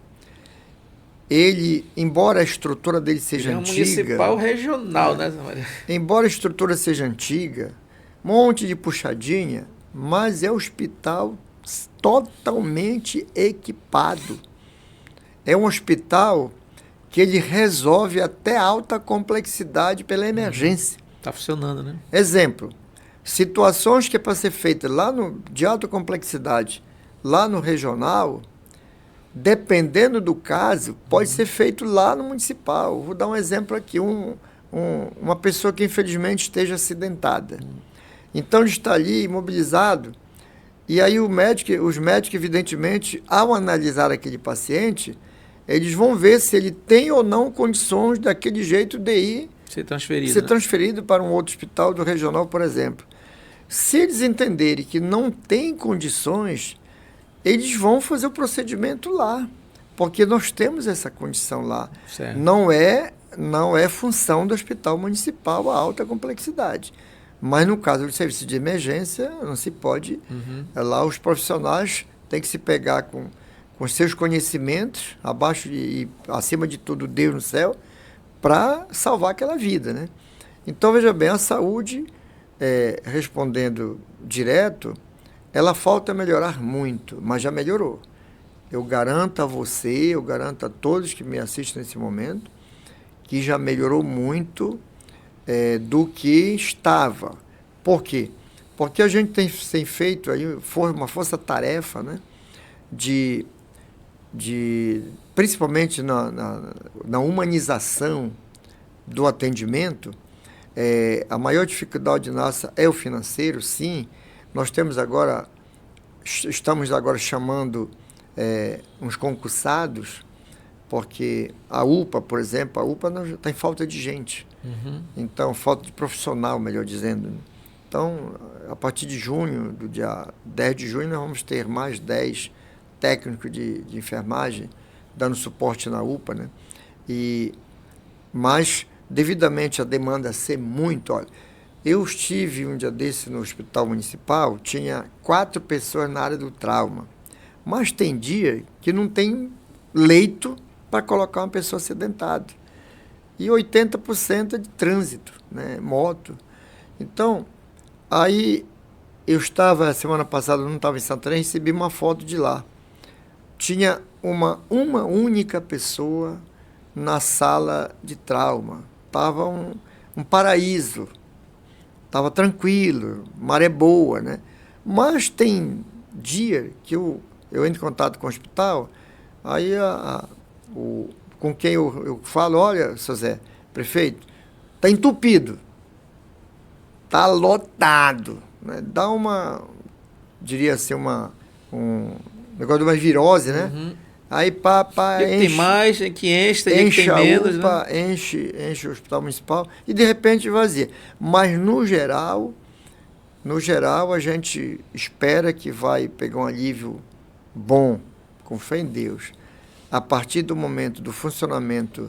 ele, embora a estrutura dele seja antiga... municipal regional, né, Zé Maria? Embora a estrutura seja antiga, um monte de puxadinha, mas é um hospital totalmente equipado. É um hospital que ele resolve até alta complexidade pela emergência. Está funcionando, né? Exemplo, situações que é para ser feita lá de alta complexidade, lá no regional, dependendo do caso, pode ser feito lá no municipal. Vou dar um exemplo aqui, uma pessoa que infelizmente esteja acidentada. Então ele está ali imobilizado, e aí os médicos, evidentemente, ao analisar aquele paciente, eles vão ver se ele tem ou não condições daquele jeito de ir ser transferido para um outro hospital do regional, por exemplo. Se eles entenderem que não tem condições, eles vão fazer o procedimento lá, porque nós temos essa condição lá. Certo. Não é função do hospital municipal a alta complexidade. Mas no caso do serviço de emergência, não se pode. Lá os profissionais têm que se pegar com seus conhecimentos, abaixo e acima de tudo Deus no céu, para salvar aquela vida, né? Então, veja bem, a saúde, respondendo direto, ela falta melhorar muito, mas já melhorou. Eu garanto a você, eu garanto a todos que me assistem nesse momento, que já melhorou muito do que estava. Por quê? Porque a gente tem feito aí uma força-tarefa, né, principalmente na humanização do atendimento. A maior dificuldade nossa é o financeiro, sim. Nós estamos agora chamando uns concursados, porque a UPA, por exemplo, está em falta de gente. Então, falta de profissional, melhor dizendo. Então, a partir de junho, do dia 10 de junho, nós vamos ter mais 10 técnicos de enfermagem dando suporte na UPA, né? Mas, devidamente a demanda ser muito... Olha, eu estive um dia desse no hospital municipal, tinha 4 pessoas na área do trauma, mas tem dia que não tem leito para colocar uma pessoa acidentada. E 80% é de trânsito, né? Moto. Então, aí eu estava, semana passada, não estava em Santarém, recebi uma foto de lá. Tinha uma única pessoa na sala de trauma. Estava um paraíso. Estava tranquilo, maré boa, né? Mas tem dia que eu entro em contato com o hospital, aí com quem eu falo, olha, seu Zé, prefeito, está entupido, está lotado, né? Dá diria assim, um negócio de uma virose, né? Aí, tem mais, tem que enche, tem que tem menos, UPA, né? enche o hospital municipal e de repente vazia. Mas no geral a gente espera que vai pegar um alívio bom, com fé em Deus, a partir do momento do funcionamento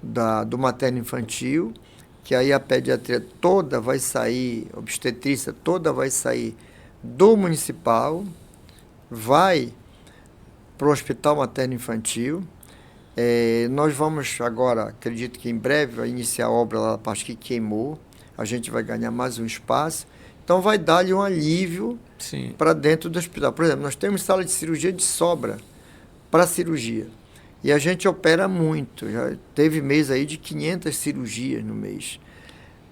do materno-infantil, que aí a pediatria toda vai sair, a obstetrícia toda vai sair do municipal, vai para o hospital materno-infantil. Nós vamos agora, acredito que em breve, vai iniciar a obra lá na parte que queimou, a gente vai ganhar mais um espaço, então vai dar-lhe um alívio para dentro do hospital. Por exemplo, nós temos sala de cirurgia de sobra para cirurgia, e a gente opera muito, já teve mês aí de 500 cirurgias no mês.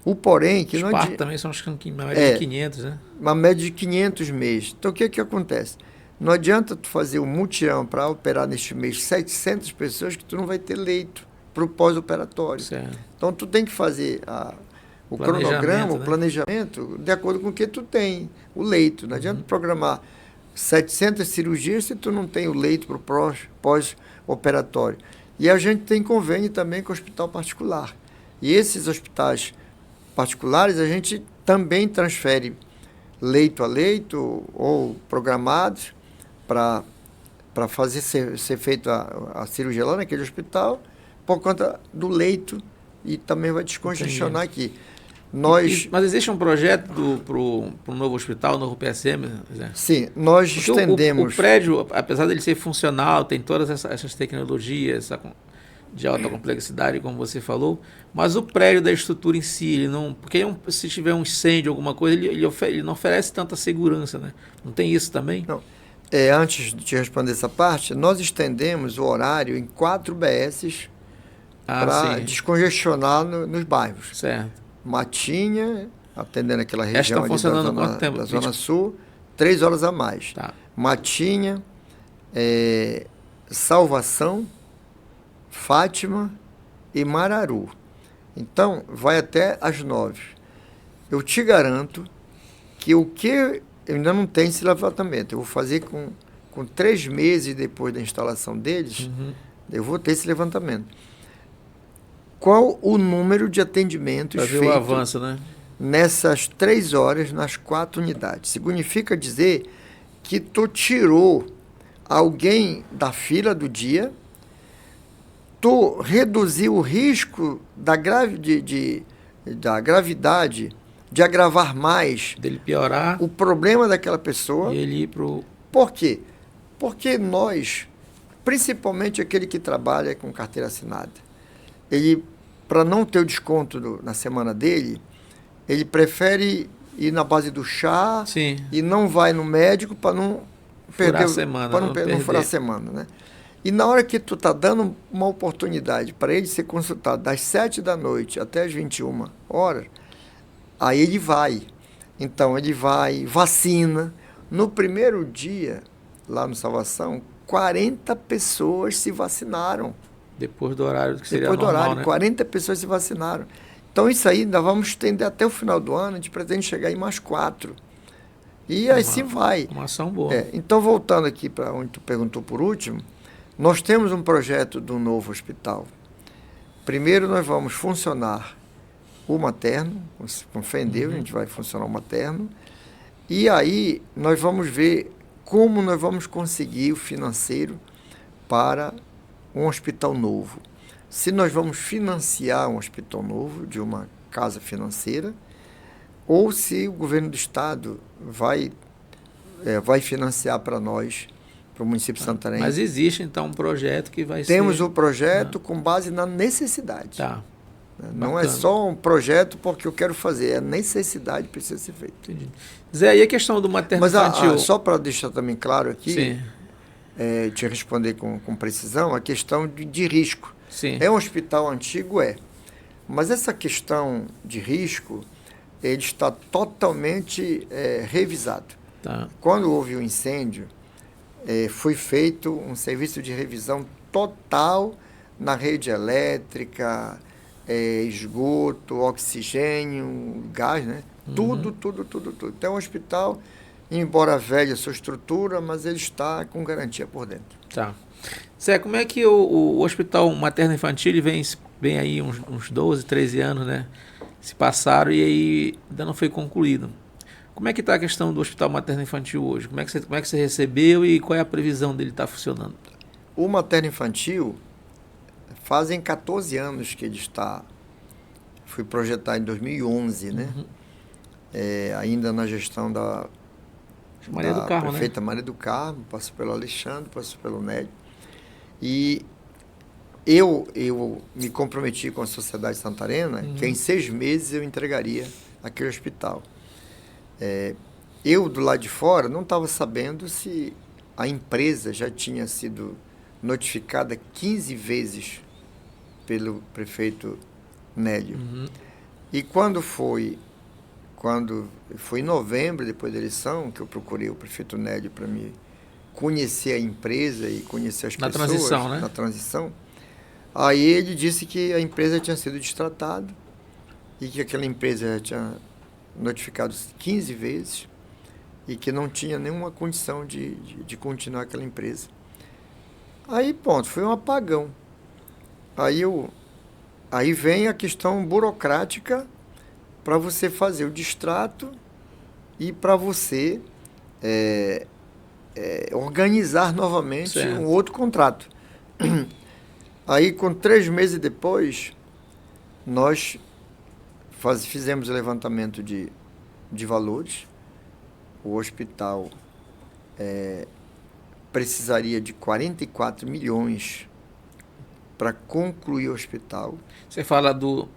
O porém... que os não partos também são uma média de 500, né? Uma média de 500 mês. Então, o que acontece? Não adianta tu fazer um mutirão para operar neste mês 700 pessoas que tu não vai ter leito para o pós-operatório. Então, tu tem que fazer o cronograma, o planejamento, de acordo com o que tu tem, o leito. Não adianta programar 700 cirurgias se tu não tem o leito para o pós-operatório. E a gente tem convênio também com o hospital particular. E esses hospitais particulares, a gente também transfere leito a leito ou programados para ser feita a cirurgia lá naquele hospital, por conta do leito, e também vai descongestionar aqui. Mas existe um projeto para o novo hospital, o novo PSM, Zé? Sim, nós Porque estendemos... O prédio, apesar dele ser funcional, tem todas essas tecnologias de alta complexidade, como você falou, mas o prédio da estrutura em si, ele não... Porque se tiver um incêndio, alguma coisa, ele não oferece tanta segurança, né? Não tem isso também? Não. Antes de te responder essa parte, nós estendemos o horário em 4 BSs para descongestionar nos bairros. Certo. Matinha, atendendo aquela região está funcionando da quanto tempo? Da Zona Sul, 3 horas a mais. Tá. Matinha, Salvação, Fátima e Mararu. Então, vai até às 9. Eu te garanto que eu ainda não tenho esse levantamento. Eu vou fazer com 3 meses depois da instalação deles, eu vou ter esse levantamento. Qual o número de atendimentos feitos o avanço, né? Nessas 3 horas, nas 4 unidades? Significa dizer que tu tirou alguém da fila do dia, tu reduziu o risco da gravidade de agravar mais, dele piorar o problema daquela pessoa. E ele ir pro... Por quê? Porque nós, principalmente aquele que trabalha com carteira assinada, ele, para não ter o desconto na semana dele, ele prefere ir na base do chá. Sim. E não vai no médico para não perder a semana, para não furar a semana, né? E na hora que tu tá dando uma oportunidade para ele ser consultado das 7 da noite até as 21 horas, aí ele vai. Então ele vai, vacina. No primeiro dia, lá no Salvação, 40 pessoas se vacinaram. Depois do horário que seria normal, Depois do horário, né? 40 pessoas se vacinaram. Então isso aí ainda vamos estender até o final do ano, a gente pretende chegar em mais 4. E assim vai. Uma ação boa. Então, voltando aqui para onde tu perguntou por último, nós temos um projeto do novo hospital. Primeiro nós vamos funcionar o materno, com fé em Deus, a gente vai funcionar o materno, e aí nós vamos ver como nós vamos conseguir o financeiro para um hospital novo. Se nós vamos financiar um hospital novo de uma casa financeira, ou se o governo do estado vai financiar para nós, para o município de Santarém. Mas existe, então, um projeto que vai Temos o projeto com base na necessidade. Tá. Não é só um projeto porque eu quero fazer, é a necessidade que precisa ser feita. Entendi. Zé, e a questão do materno infantil? Mas só para deixar também claro aqui, Sim. Te responder com precisão, a questão de risco. Sim. É um hospital antigo? Mas essa questão de risco, ele está totalmente revisado. Tá. Quando houve o incêndio, foi feito um serviço de revisão total na rede elétrica, esgoto, oxigênio, gás, né? Tudo. Então, o hospital, embora velha a sua estrutura, mas ele está com garantia por dentro. Tá. Zé, como é que o hospital materno-infantil vem aí uns 12, 13 anos, né? Se passaram e aí ainda não foi concluído. Como é que está a questão do hospital materno-infantil hoje? Como é que você recebeu e qual é a previsão dele estar funcionando? O materno-infantil fazem 14 anos que ele está... Foi projetado em 2011, né? Ainda na gestão da prefeita, né? Maria do Carmo, passou pelo Alexandre, passou pelo Nélio. E eu me comprometi com a Sociedade Santarena que em 6 meses eu entregaria aquele hospital. Eu, do lado de fora, não estava sabendo se a empresa já tinha sido notificada 15 vezes pelo prefeito Nélio. E quando foi em novembro, depois da eleição, que eu procurei o prefeito Nélio para me conhecer a empresa e conhecer as pessoas. Transição, né? Na transição. Aí ele disse que a empresa tinha sido destratada e que aquela empresa já tinha notificado 15 vezes e que não tinha nenhuma condição de continuar aquela empresa. Aí, ponto, foi um apagão. Aí vem a questão burocrática para você fazer o distrato e para você organizar novamente um outro contrato. Aí, com 3 meses depois, nós fizemos o levantamento de valores. O hospital precisaria de 44 milhões para concluir o hospital. Você fala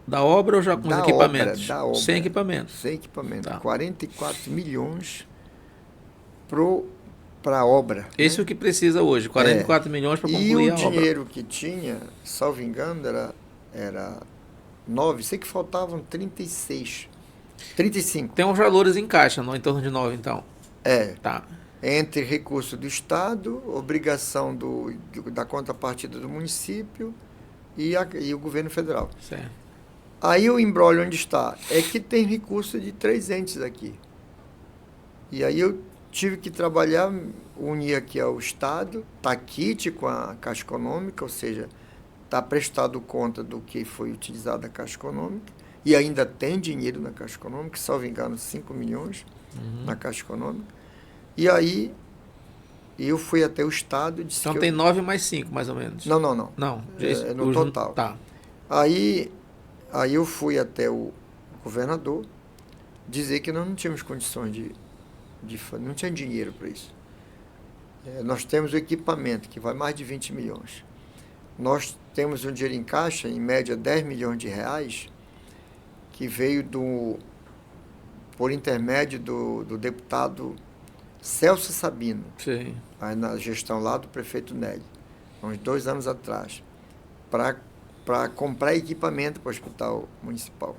da obra ou já com os equipamentos? Da obra. Sem equipamentos. Sem equipamento. Tá. 44 milhões para a obra. Esse é o que precisa hoje, 44 milhões para concluir a obra. E o dinheiro que tinha, salvo engano, era 9, sei que faltavam 35. Tem uns valores em caixa, não, em torno de 9, então. Tá. Entre recurso do Estado, obrigação da contrapartida do município e o governo federal. Certo. Aí o imbróglio onde está é que tem recurso de 3 entes aqui. E aí eu tive que trabalhar, unir aqui ao Estado, está quite com a Caixa Econômica, ou seja, está prestado conta do que foi utilizado a Caixa Econômica, e ainda tem dinheiro na Caixa Econômica, salvo engano, 5 milhões na Caixa Econômica. E aí eu fui até o Estado e disse então tem 9 mais 5, mais ou menos. Não. Não, No total. Tá. Aí eu fui até o governador dizer que nós não tínhamos condições não tinha dinheiro para isso. Nós temos o equipamento, que vai mais de 20 milhões. Nós temos um dinheiro em caixa, em média 10 milhões de reais, que veio por intermédio do deputado Celso Sabino, Sim. aí na gestão lá do prefeito Nélio, uns 2 anos atrás, para comprar equipamento para o hospital municipal.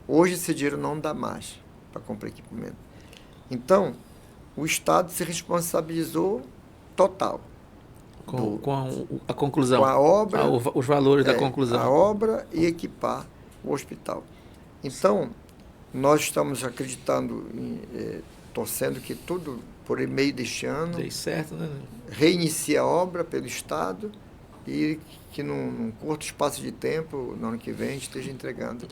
Hoje esse dinheiro não dá mais para comprar equipamento. Então, o Estado se responsabilizou total. Com a conclusão. Com a obra. Os valores da conclusão. A obra e equipar o hospital. Então, nós estamos acreditando, torcendo que tudo, por meio deste ano, dê certo, né? Reinicie a obra pelo Estado e que num curto espaço de tempo, no ano que vem, esteja entregando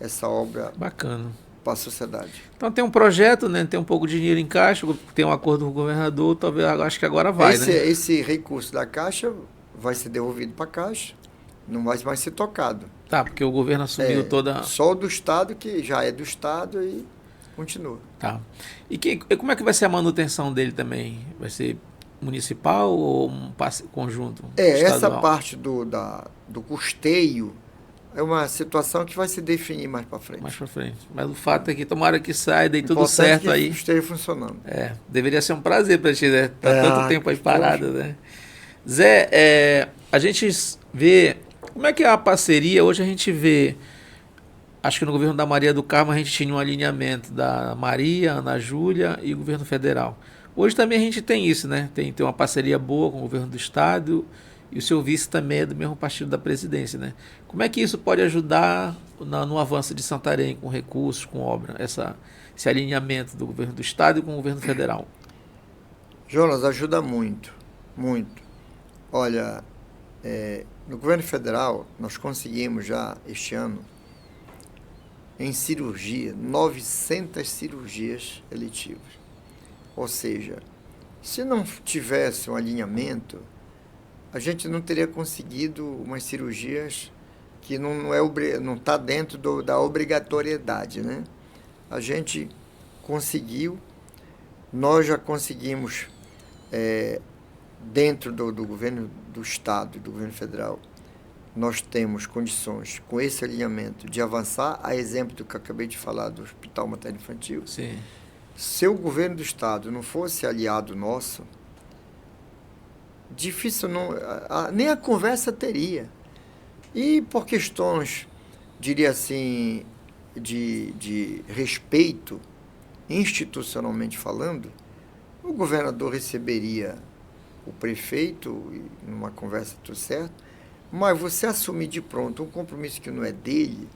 essa obra. Bacana. Para a sociedade. Então tem um projeto, né? Tem um pouco de dinheiro em caixa, tem um acordo com o governador, talvez, acho que agora vai, né? Esse recurso da Caixa vai ser devolvido para a Caixa, não vai mais ser tocado. Tá, porque o governo assumiu toda... Só o do Estado, que já é do Estado e continua. Tá. E como é que vai ser a manutenção dele também? Vai ser municipal ou um conjunto? Essa parte do custeio é uma situação que vai se definir mais para frente. Mais para frente. Mas o fato é que tomara que saia, dê tudo certo que aí. esteja funcionando. Deveria ser um prazer para ti, né? Tá tanto tempo aí parado, né? Zé, a gente vê... Como é que é a parceria? Hoje a gente vê... Acho que no governo da Maria do Carmo a gente tinha um alinhamento da Maria, Ana Júlia e o governo federal. Hoje também a gente tem isso, né? Tem uma parceria boa com o governo do Estado... E o seu vice também é do mesmo partido da presidência, né? Como é que isso pode ajudar no avanço de Santarém, com recursos, com obra, esse alinhamento do governo do Estado e com o governo federal? Jonas, ajuda muito, muito. Olha, no governo federal, nós conseguimos já, este ano, em cirurgia, 900 cirurgias eletivas. Ou seja, se não tivesse um alinhamento, a gente não teria conseguido umas cirurgias que não está dentro da obrigatoriedade, né? A gente conseguiu, nós já conseguimos, dentro do governo do Estado e do governo federal, nós temos condições, com esse alinhamento, de avançar, a exemplo do que eu acabei de falar do Hospital Materno-Infantil. Sim. Se o governo do Estado não fosse aliado nosso, difícil nem a conversa teria. E por questões, diria assim, de respeito, institucionalmente falando, o governador receberia o prefeito, numa conversa tudo certo, mas você assumir de pronto um compromisso que não é dele,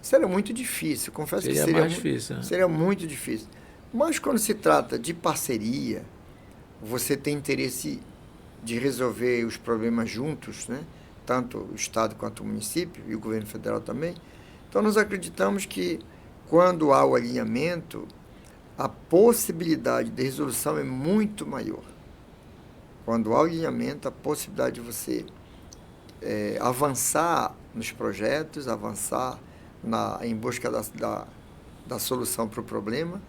seria muito difícil. Confesso que seria mais difícil, né? Seria muito difícil. Mas quando se trata de parceria, você tem interesse de resolver os problemas juntos, né? Tanto o Estado quanto o município e o governo federal também. Então, nós acreditamos que, quando há o alinhamento, a possibilidade de resolução é muito maior. Quando há o alinhamento, a possibilidade de você avançar nos projetos, avançar em busca da solução para o problema,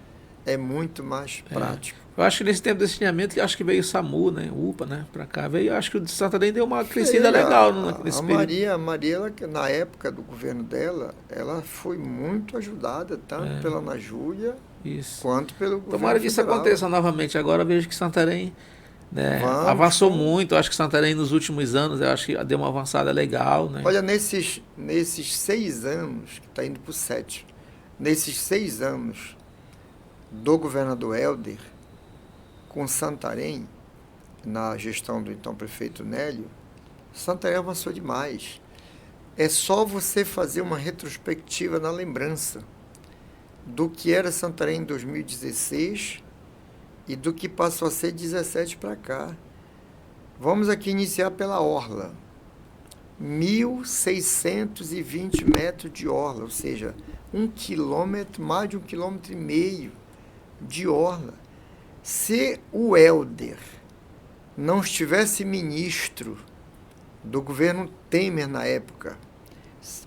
é muito mais prático. Eu acho que nesse tempo desse alinhamento, acho que veio o SAMU, né? O UPA, né? Para cá. Veio, acho que o de Santarém deu uma crescida legal nesse período. A Maria, ela, na época do governo dela, ela foi muito ajudada, tanto pela Ana Júlia, quanto pelo governo Tomara que isso federal. aconteça novamente. Agora eu vejo que Santarém, né, avançou muito. Eu acho que Santarém nos últimos anos, eu acho que deu uma avançada legal, né? Olha, nesses 6 anos, que está indo para o 7, nesses 6 anos do governador Helder, com Santarém, na gestão do então prefeito Nélio, Santarém avançou demais. É só você fazer uma retrospectiva na lembrança do que era Santarém em 2016 e do que passou a ser 17 para cá. Vamos aqui iniciar pela orla. 1.620 metros de orla, ou seja, 1 quilômetro, mais de 1,5 quilômetro de orla. Se o Helder não estivesse ministro do governo Temer na época,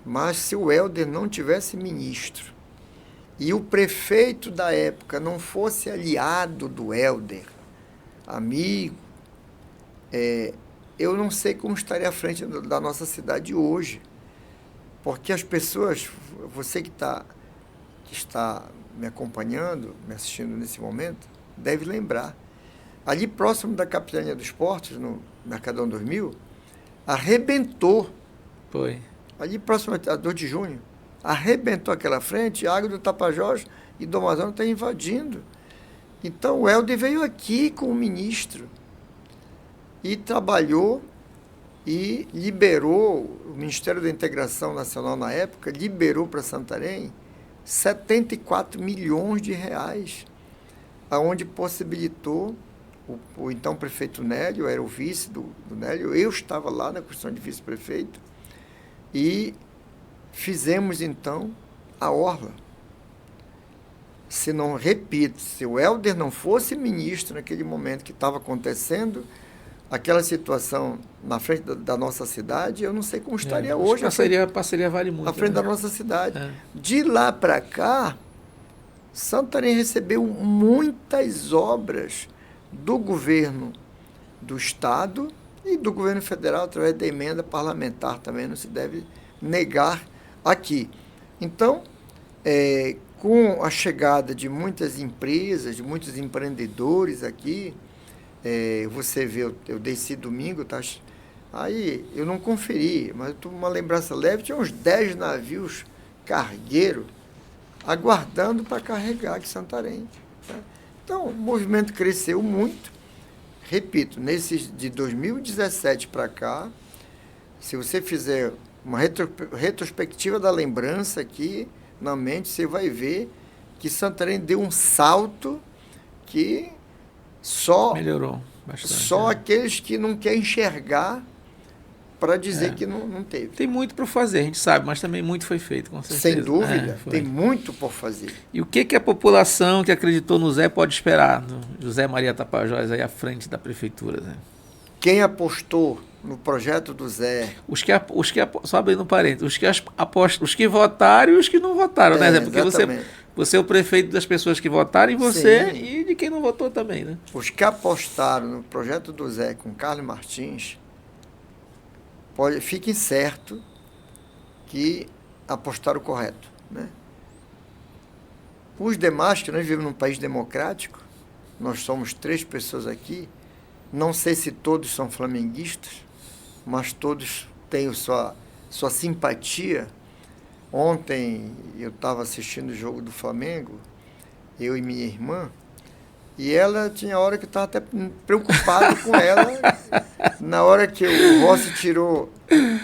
mas se o Helder não tivesse ministro e o prefeito da época não fosse aliado do Helder, amigo, eu não sei como estaria à frente da nossa cidade hoje. Porque as pessoas, você que está me acompanhando, me assistindo nesse momento, deve lembrar. Ali próximo da Capitania dos Esportes, no Mercadão 2000, arrebentou. Foi. Ali próximo a 2 de junho, arrebentou aquela frente, a água do Tapajós e do Amazonas está invadindo. Então o Helder veio aqui com o ministro e trabalhou e liberou, o Ministério da Integração Nacional na época, liberou para Santarém 74 milhões de reais, aonde possibilitou o então prefeito Nélio, eu era o vice do Nélio, eu estava lá na questão de vice-prefeito, e fizemos então a orla. Se não, repito, se o Helder não fosse ministro naquele momento que estava acontecendo aquela situação na frente da nossa cidade, eu não sei como estaria hoje. A parceria vale muito. À frente da nossa cidade. De lá para cá, Santarém recebeu muitas obras do governo do Estado e do governo federal, através da emenda parlamentar também, não se deve negar aqui. Então, com a chegada de muitas empresas, de muitos empreendedores aqui, você vê, eu desci domingo, tá? Aí eu não conferi, mas uma lembrança leve, tinha uns 10 navios cargueiros aguardando para carregar aqui em Santarém. Tá? Então, o movimento cresceu muito. Repito, de 2017 para cá, se você fizer uma retrospectiva da lembrança aqui na mente, você vai ver que Santarém deu um salto que melhorou bastante. Só aqueles que não querem enxergar para dizer que não teve. Tem muito para fazer, a gente sabe, mas também muito foi feito, com certeza. Sem dúvida, tem muito por fazer. E o que a população que acreditou no Zé pode esperar, no José Maria Tapajós, aí à frente da prefeitura, Zé? Quem apostou no projeto do Zé... Só abrindo um parênteses, os que votaram e os que não votaram, né, Zé? Porque você é o prefeito das pessoas que votaram e você Sim. E de quem não votou também, né? Os que apostaram no projeto do Zé com Carlos Martins, fiquem certo que apostaram correto, né? Os demais, que nós vivemos num país democrático, nós somos 3 pessoas aqui, não sei se todos são flamenguistas, mas todos têm sua simpatia. Ontem eu estava assistindo o jogo do Flamengo, eu e minha irmã, e ela tinha hora que eu estava até preocupado com ela. Na hora que o Rossi tirou,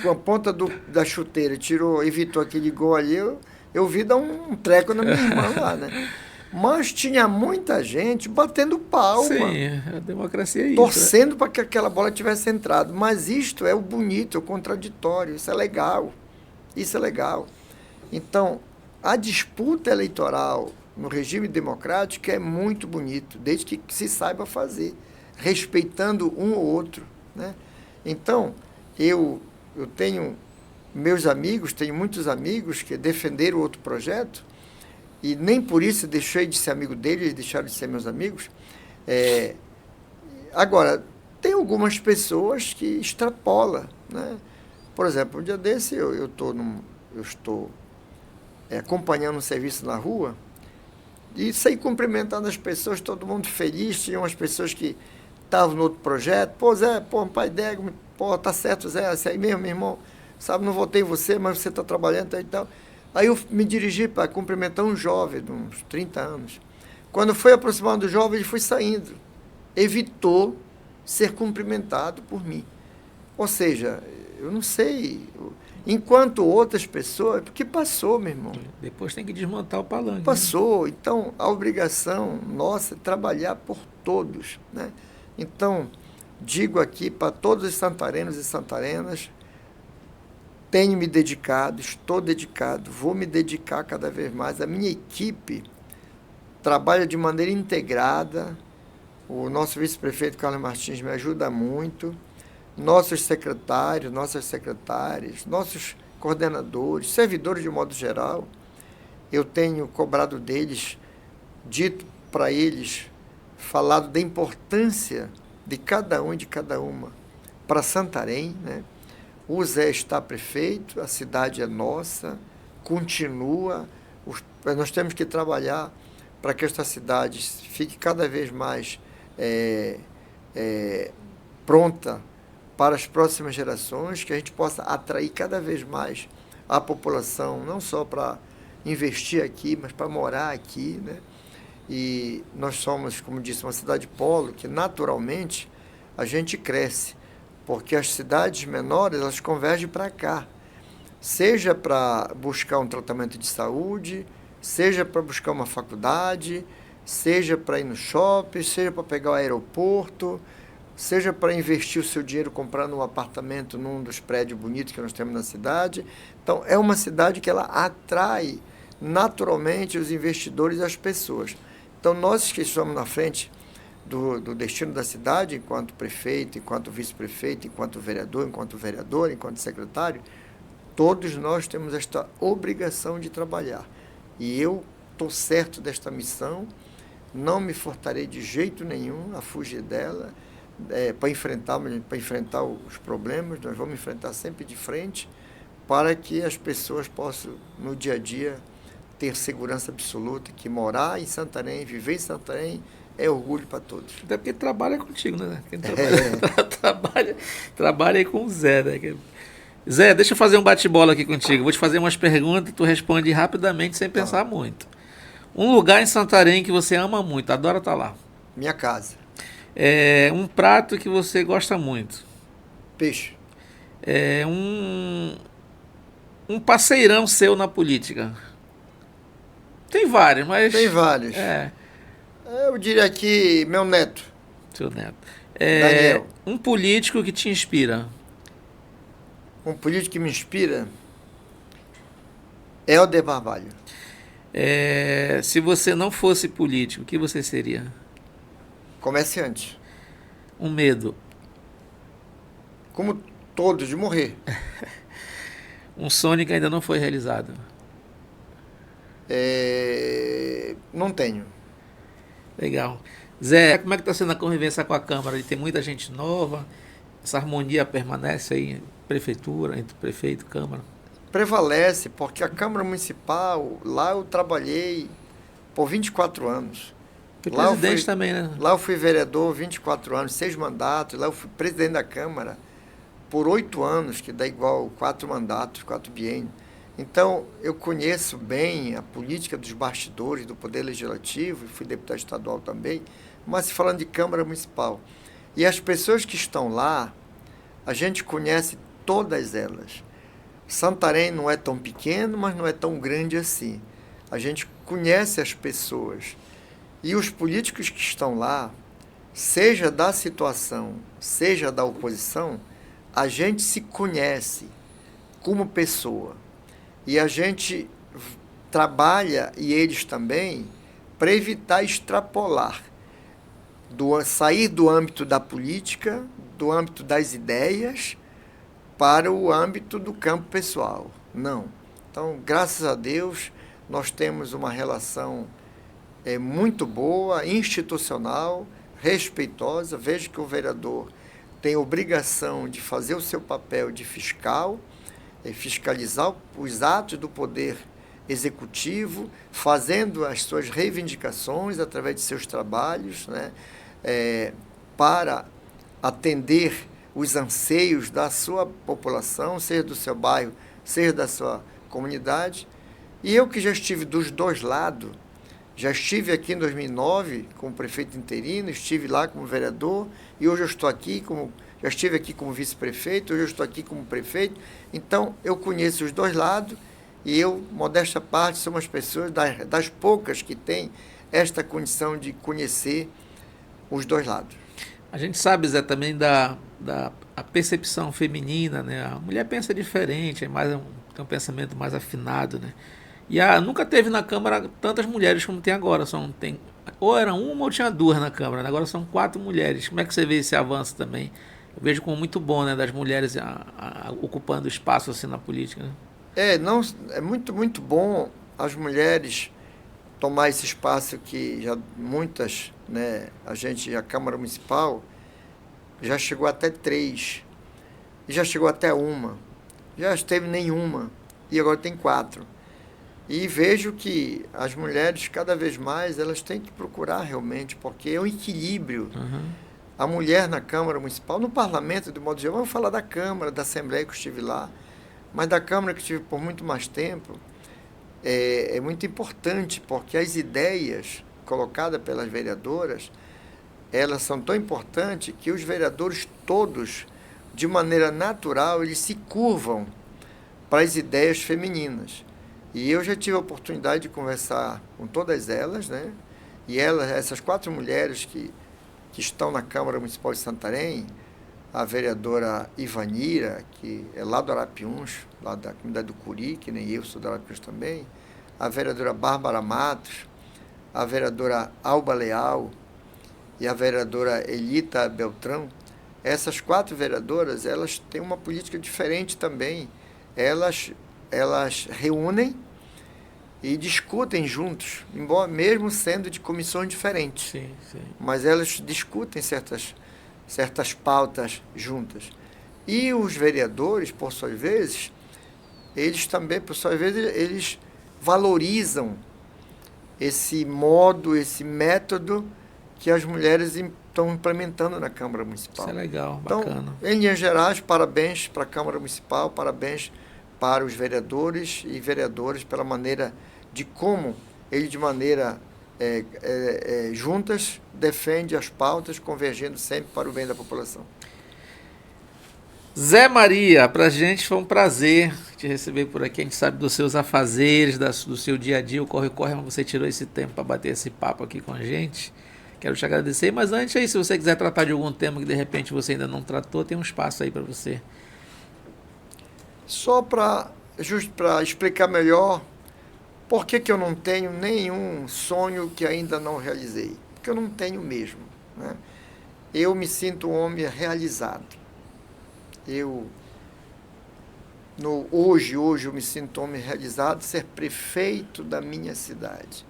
com a ponta da chuteira, evitou aquele gol ali, eu vi dar um treco na minha irmã lá, né? Mas tinha muita gente batendo palma. Sim, a democracia é isso. Torcendo para que aquela bola tivesse entrado. Mas isto é o bonito, é o contraditório. Isso é legal. Isso é legal. Então, a disputa eleitoral no regime democrático é muito bonito, desde que se saiba fazer, respeitando um ou outro, né? Então, eu tenho meus amigos, tenho muitos amigos que defenderam outro projeto, e nem por isso deixei de ser amigo deles, eles deixaram de ser meus amigos. Agora, tem algumas pessoas que extrapolam, né? Por exemplo, um dia desse eu estou acompanhando um serviço na rua e saí cumprimentando as pessoas, todo mundo feliz. Tinha umas pessoas que estavam no outro projeto. Pô, Zé, pô, pai d'égua, pô, tá certo, Zé, isso aí mesmo, meu irmão. Sabe, não votei em você, mas você está trabalhando e tal. Aí eu me dirigi para cumprimentar um jovem de uns 30 anos. Quando foi aproximando do jovem, ele foi saindo. Evitou ser cumprimentado por mim. Ou seja, eu não sei, enquanto outras pessoas, porque passou, meu irmão. Depois tem que desmontar o palanque. Passou, né? Então a obrigação nossa é trabalhar por todos, né? Então, digo aqui para todos os santarenos e santarenas, tenho me dedicado, estou dedicado, vou me dedicar cada vez mais. A minha equipe trabalha de maneira integrada. O nosso vice-prefeito Carlos Martins me ajuda muito. Nossos secretários, nossas secretárias, nossos coordenadores, servidores de modo geral, eu tenho cobrado deles, dito para eles, falado da importância de cada um e de cada uma para Santarém, né? O Zé está prefeito, a cidade é nossa, continua. Nós temos que trabalhar para que esta cidade fique cada vez mais pronta para as próximas gerações, que a gente possa atrair cada vez mais a população, não só para investir aqui, mas para morar aqui, né? E nós somos, como disse, uma cidade polo, que naturalmente a gente cresce, porque as cidades menores, elas convergem para cá, seja para buscar um tratamento de saúde, seja para buscar uma faculdade, seja para ir no shopping, seja para pegar o aeroporto, seja para investir o seu dinheiro comprando um apartamento num dos prédios bonitos que nós temos na cidade. Então, é uma cidade que ela atrai naturalmente os investidores e as pessoas. Então, nós que estamos na frente do destino da cidade, enquanto prefeito, enquanto vice-prefeito, enquanto vereador, enquanto secretário, todos nós temos esta obrigação de trabalhar. E eu estou certo desta missão, não me furtarei de jeito nenhum a fugir dela, para enfrentar os problemas. Nós vamos enfrentar sempre de frente, para que as pessoas possam, no dia a dia, ter segurança absoluta, que morar em Santarém, viver em Santarém, é orgulho para todos. Até porque trabalha contigo, né? Quem trabalha aí com o Zé, né? Zé, deixa eu fazer um bate-bola aqui contigo. Vou te fazer umas perguntas, tu responde rapidamente, sem pensar muito. Um lugar em Santarém que você ama muito, adora estar lá. Minha casa. Um prato que você gosta muito. Peixe. Um parceirão seu na política. Tem vários, mas... Tem vários. Eu diria que meu neto. Seu neto. Daniel. Um político que te inspira. Um político que me inspira é Helder Barbalho. Se você não fosse político, o que você seria? Comerciante. Um medo. Como todos, de morrer. Um sonho que ainda não foi realizado. Não tenho. Legal. Zé, como é que está sendo a convivência com a Câmara? Tem muita gente nova? Essa harmonia permanece aí, prefeitura, entre prefeito e Câmara? Prevalece, porque a Câmara Municipal, lá eu trabalhei por 24 anos. Foi presidente também, né? Lá eu fui vereador 24 anos, 6 mandatos. Lá eu fui presidente da Câmara por 8 anos, que dá igual 4 mandatos, 4 biênios. Então, eu conheço bem a política dos bastidores do Poder Legislativo, fui deputado estadual também, mas falando de Câmara Municipal. E as pessoas que estão lá, a gente conhece todas elas. Santarém não é tão pequeno, mas não é tão grande assim. A gente conhece as pessoas. E os políticos que estão lá, seja da situação, seja da oposição, a gente se conhece como pessoa. E a gente trabalha, e eles também, para evitar extrapolar, sair do âmbito da política, do âmbito das ideias, para o âmbito do campo pessoal. Não. Então, graças a Deus, nós temos uma relação muito boa, institucional, respeitosa. Vejo que o vereador tem obrigação de fazer o seu papel de fiscal, fiscalizar os atos do poder executivo, fazendo as suas reivindicações através de seus trabalhos, né, para atender os anseios da sua população, seja do seu bairro, seja da sua comunidade. E eu que já estive dos dois lados, já estive aqui em 2009 como prefeito interino, estive lá como vereador, e hoje eu estou aqui já estive aqui como vice-prefeito, hoje eu estou aqui como prefeito. Então, eu conheço os dois lados, e eu, modesta parte, sou umas pessoas das poucas que têm esta condição de conhecer os dois lados. A gente sabe, Zé, também da a percepção feminina, né? A mulher pensa diferente, tem um pensamento mais afinado, né? E nunca teve na Câmara tantas mulheres como tem agora. Ou era uma ou tinha duas na Câmara, né? Agora são 4 mulheres. Como é que você vê esse avanço também? Eu vejo como muito bom, né? Das mulheres ocupando espaço assim na política, né? É muito, muito bom as mulheres tomar esse espaço que já muitas, né? A Câmara Municipal já chegou até 3, e já chegou até 1, já esteve nenhuma, e agora tem 4. E vejo que as mulheres, cada vez mais, elas têm que procurar realmente, porque é um equilíbrio. Uhum. A mulher na Câmara Municipal, no Parlamento, de modo geral, vamos falar da Câmara, da Assembleia que eu estive lá, mas da Câmara que eu estive por muito mais tempo, é muito importante, porque as ideias colocadas pelas vereadoras, elas são tão importantes que os vereadores todos, de maneira natural, eles se curvam para as ideias femininas. E eu já tive a oportunidade de conversar com todas elas, né? E essas 4 mulheres que estão na Câmara Municipal de Santarém, a vereadora Ivanira, que é lá do Arapiuns, lá da comunidade do Curi, que nem eu sou do Arapiuns também, a vereadora Bárbara Matos, a vereadora Alba Leal e a vereadora Elita Beltrão. Essas 4 vereadoras, elas têm uma política diferente também. Elas reúnem e discutem juntos, embora mesmo sendo de comissões diferentes. Sim, sim. Mas elas discutem certas pautas juntas. E os vereadores, por suas vezes, eles também, por suas vezes, eles valorizam esse modo, esse método que as mulheres estão implementando na Câmara Municipal. Isso é legal, bacana. Então, em linhas gerais, parabéns para a Câmara Municipal, parabéns para os vereadores e vereadoras pela maneira de como eles, de maneira juntas, defendem as pautas, convergendo sempre para o bem da população. Zé Maria, para a gente foi um prazer te receber por aqui. A gente sabe dos seus afazeres, do seu dia a dia, o corre-corre, mas você tirou esse tempo para bater esse papo aqui com a gente. Quero te agradecer, mas antes aí, se você quiser tratar de algum tema que de repente você ainda não tratou, tem um espaço aí para você. Só para explicar melhor por que eu não tenho nenhum sonho que ainda não realizei. Porque eu não tenho mesmo, né? Eu me sinto um homem realizado. Hoje eu me sinto um homem realizado, ser prefeito da minha cidade.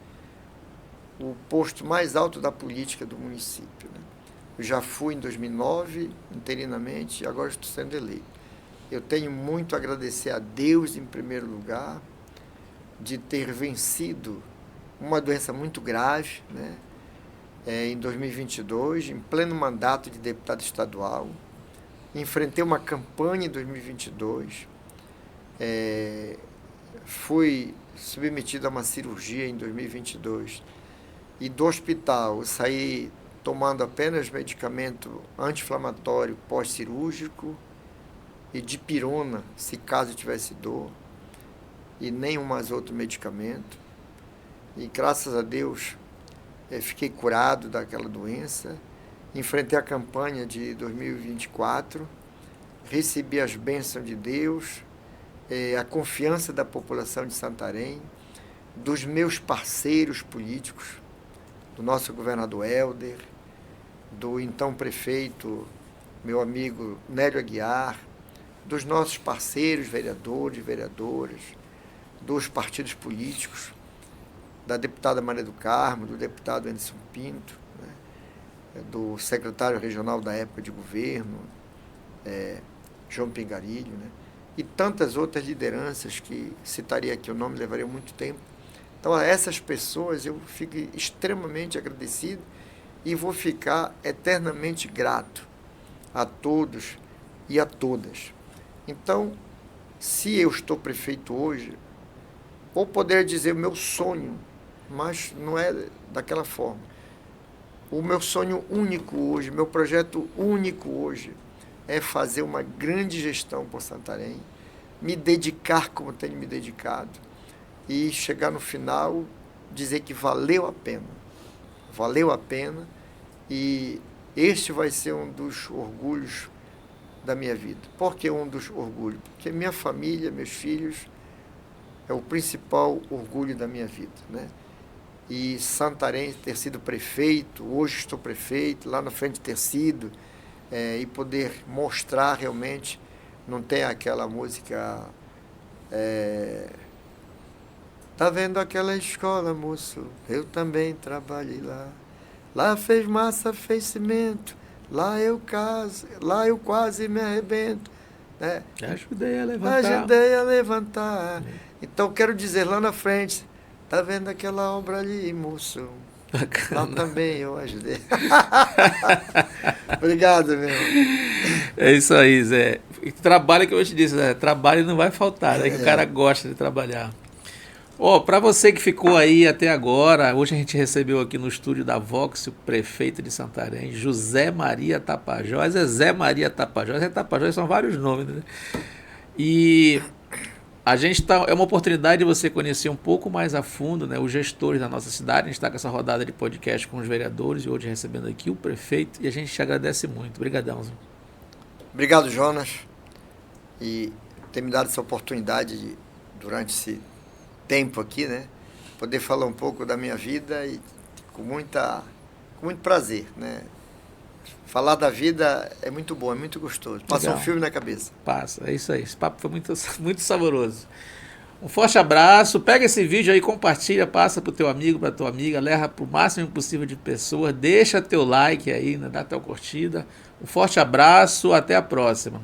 O posto mais alto da política do município, né? Eu já fui em 2009, interinamente, e agora estou sendo eleito. Eu tenho muito a agradecer a Deus, em primeiro lugar, de ter vencido uma doença muito grave, né? Em 2022, em pleno mandato de deputado estadual. Enfrentei uma campanha em 2022. Fui submetido a uma cirurgia em 2022. E do hospital eu saí tomando apenas medicamento anti-inflamatório pós-cirúrgico e dipirona, se caso tivesse dor, e nenhum mais outro medicamento. E graças a Deus fiquei curado daquela doença. Enfrentei a campanha de 2024, recebi as bênçãos de Deus, a confiança da população de Santarém, dos meus parceiros políticos, do nosso governador Helder, do então prefeito, meu amigo Nélio Aguiar, dos nossos parceiros, vereadores e vereadoras, dos partidos políticos, da deputada Maria do Carmo, do deputado Anderson Pinto, né, do secretário regional da época de governo, João Pingarilho, né, e tantas outras lideranças que citaria aqui o nome, levaria muito tempo. Então, a essas pessoas eu fico extremamente agradecido e vou ficar eternamente grato a todos e a todas. Então, se eu estou prefeito hoje, ou poder dizer o meu sonho, mas não é daquela forma. O meu sonho único hoje, meu projeto único hoje, é fazer uma grande gestão por Santarém, me dedicar como tenho me dedicado e chegar no final, dizer que valeu a pena. Valeu a pena e este vai ser um dos orgulhos da minha vida. Por que um dos orgulhos? Porque minha família, meus filhos, é o principal orgulho da minha vida, né? E Santarém ter sido prefeito, hoje estou prefeito, lá na frente ter sido, e poder mostrar realmente, não tem aquela música, tá vendo aquela escola, moço? Eu também trabalhei lá. Lá fez massa, fez cimento, lá eu quase me arrebento. Né? Ajudei a levantar. Ajudei a levantar. Então, quero dizer, lá na frente, tá vendo aquela obra ali, moço? Bacana. Lá também eu ajudei. Obrigado, meu. É isso aí, Zé. Trabalho que eu te disse, Zé, trabalho não vai faltar, né? Que o cara gosta de trabalhar. Para você que ficou aí até agora, hoje a gente recebeu aqui no estúdio da Vox o prefeito de Santarém, José Maria Tapajós. Zé Maria Tapajós. Tapajós são vários nomes, né? E a gente é uma oportunidade de você conhecer um pouco mais a fundo, né, os gestores da nossa cidade. A gente está com essa rodada de podcast com os vereadores e hoje recebendo aqui o prefeito e a gente te agradece muito. Obrigadão, Zé. Obrigado, Jonas, e ter me dado essa oportunidade de, durante esse tempo aqui, né, poder falar um pouco da minha vida e com muito prazer, né. Falar da vida é muito bom, é muito gostoso. Passa um filme na cabeça. Passa, é isso aí. Esse papo foi muito, muito saboroso. Um forte abraço. Pega esse vídeo aí, compartilha, passa pro teu amigo, pra tua amiga, leva pro máximo possível de pessoas. Deixa teu like aí, né? Dá teu curtida. Um forte abraço, até a próxima.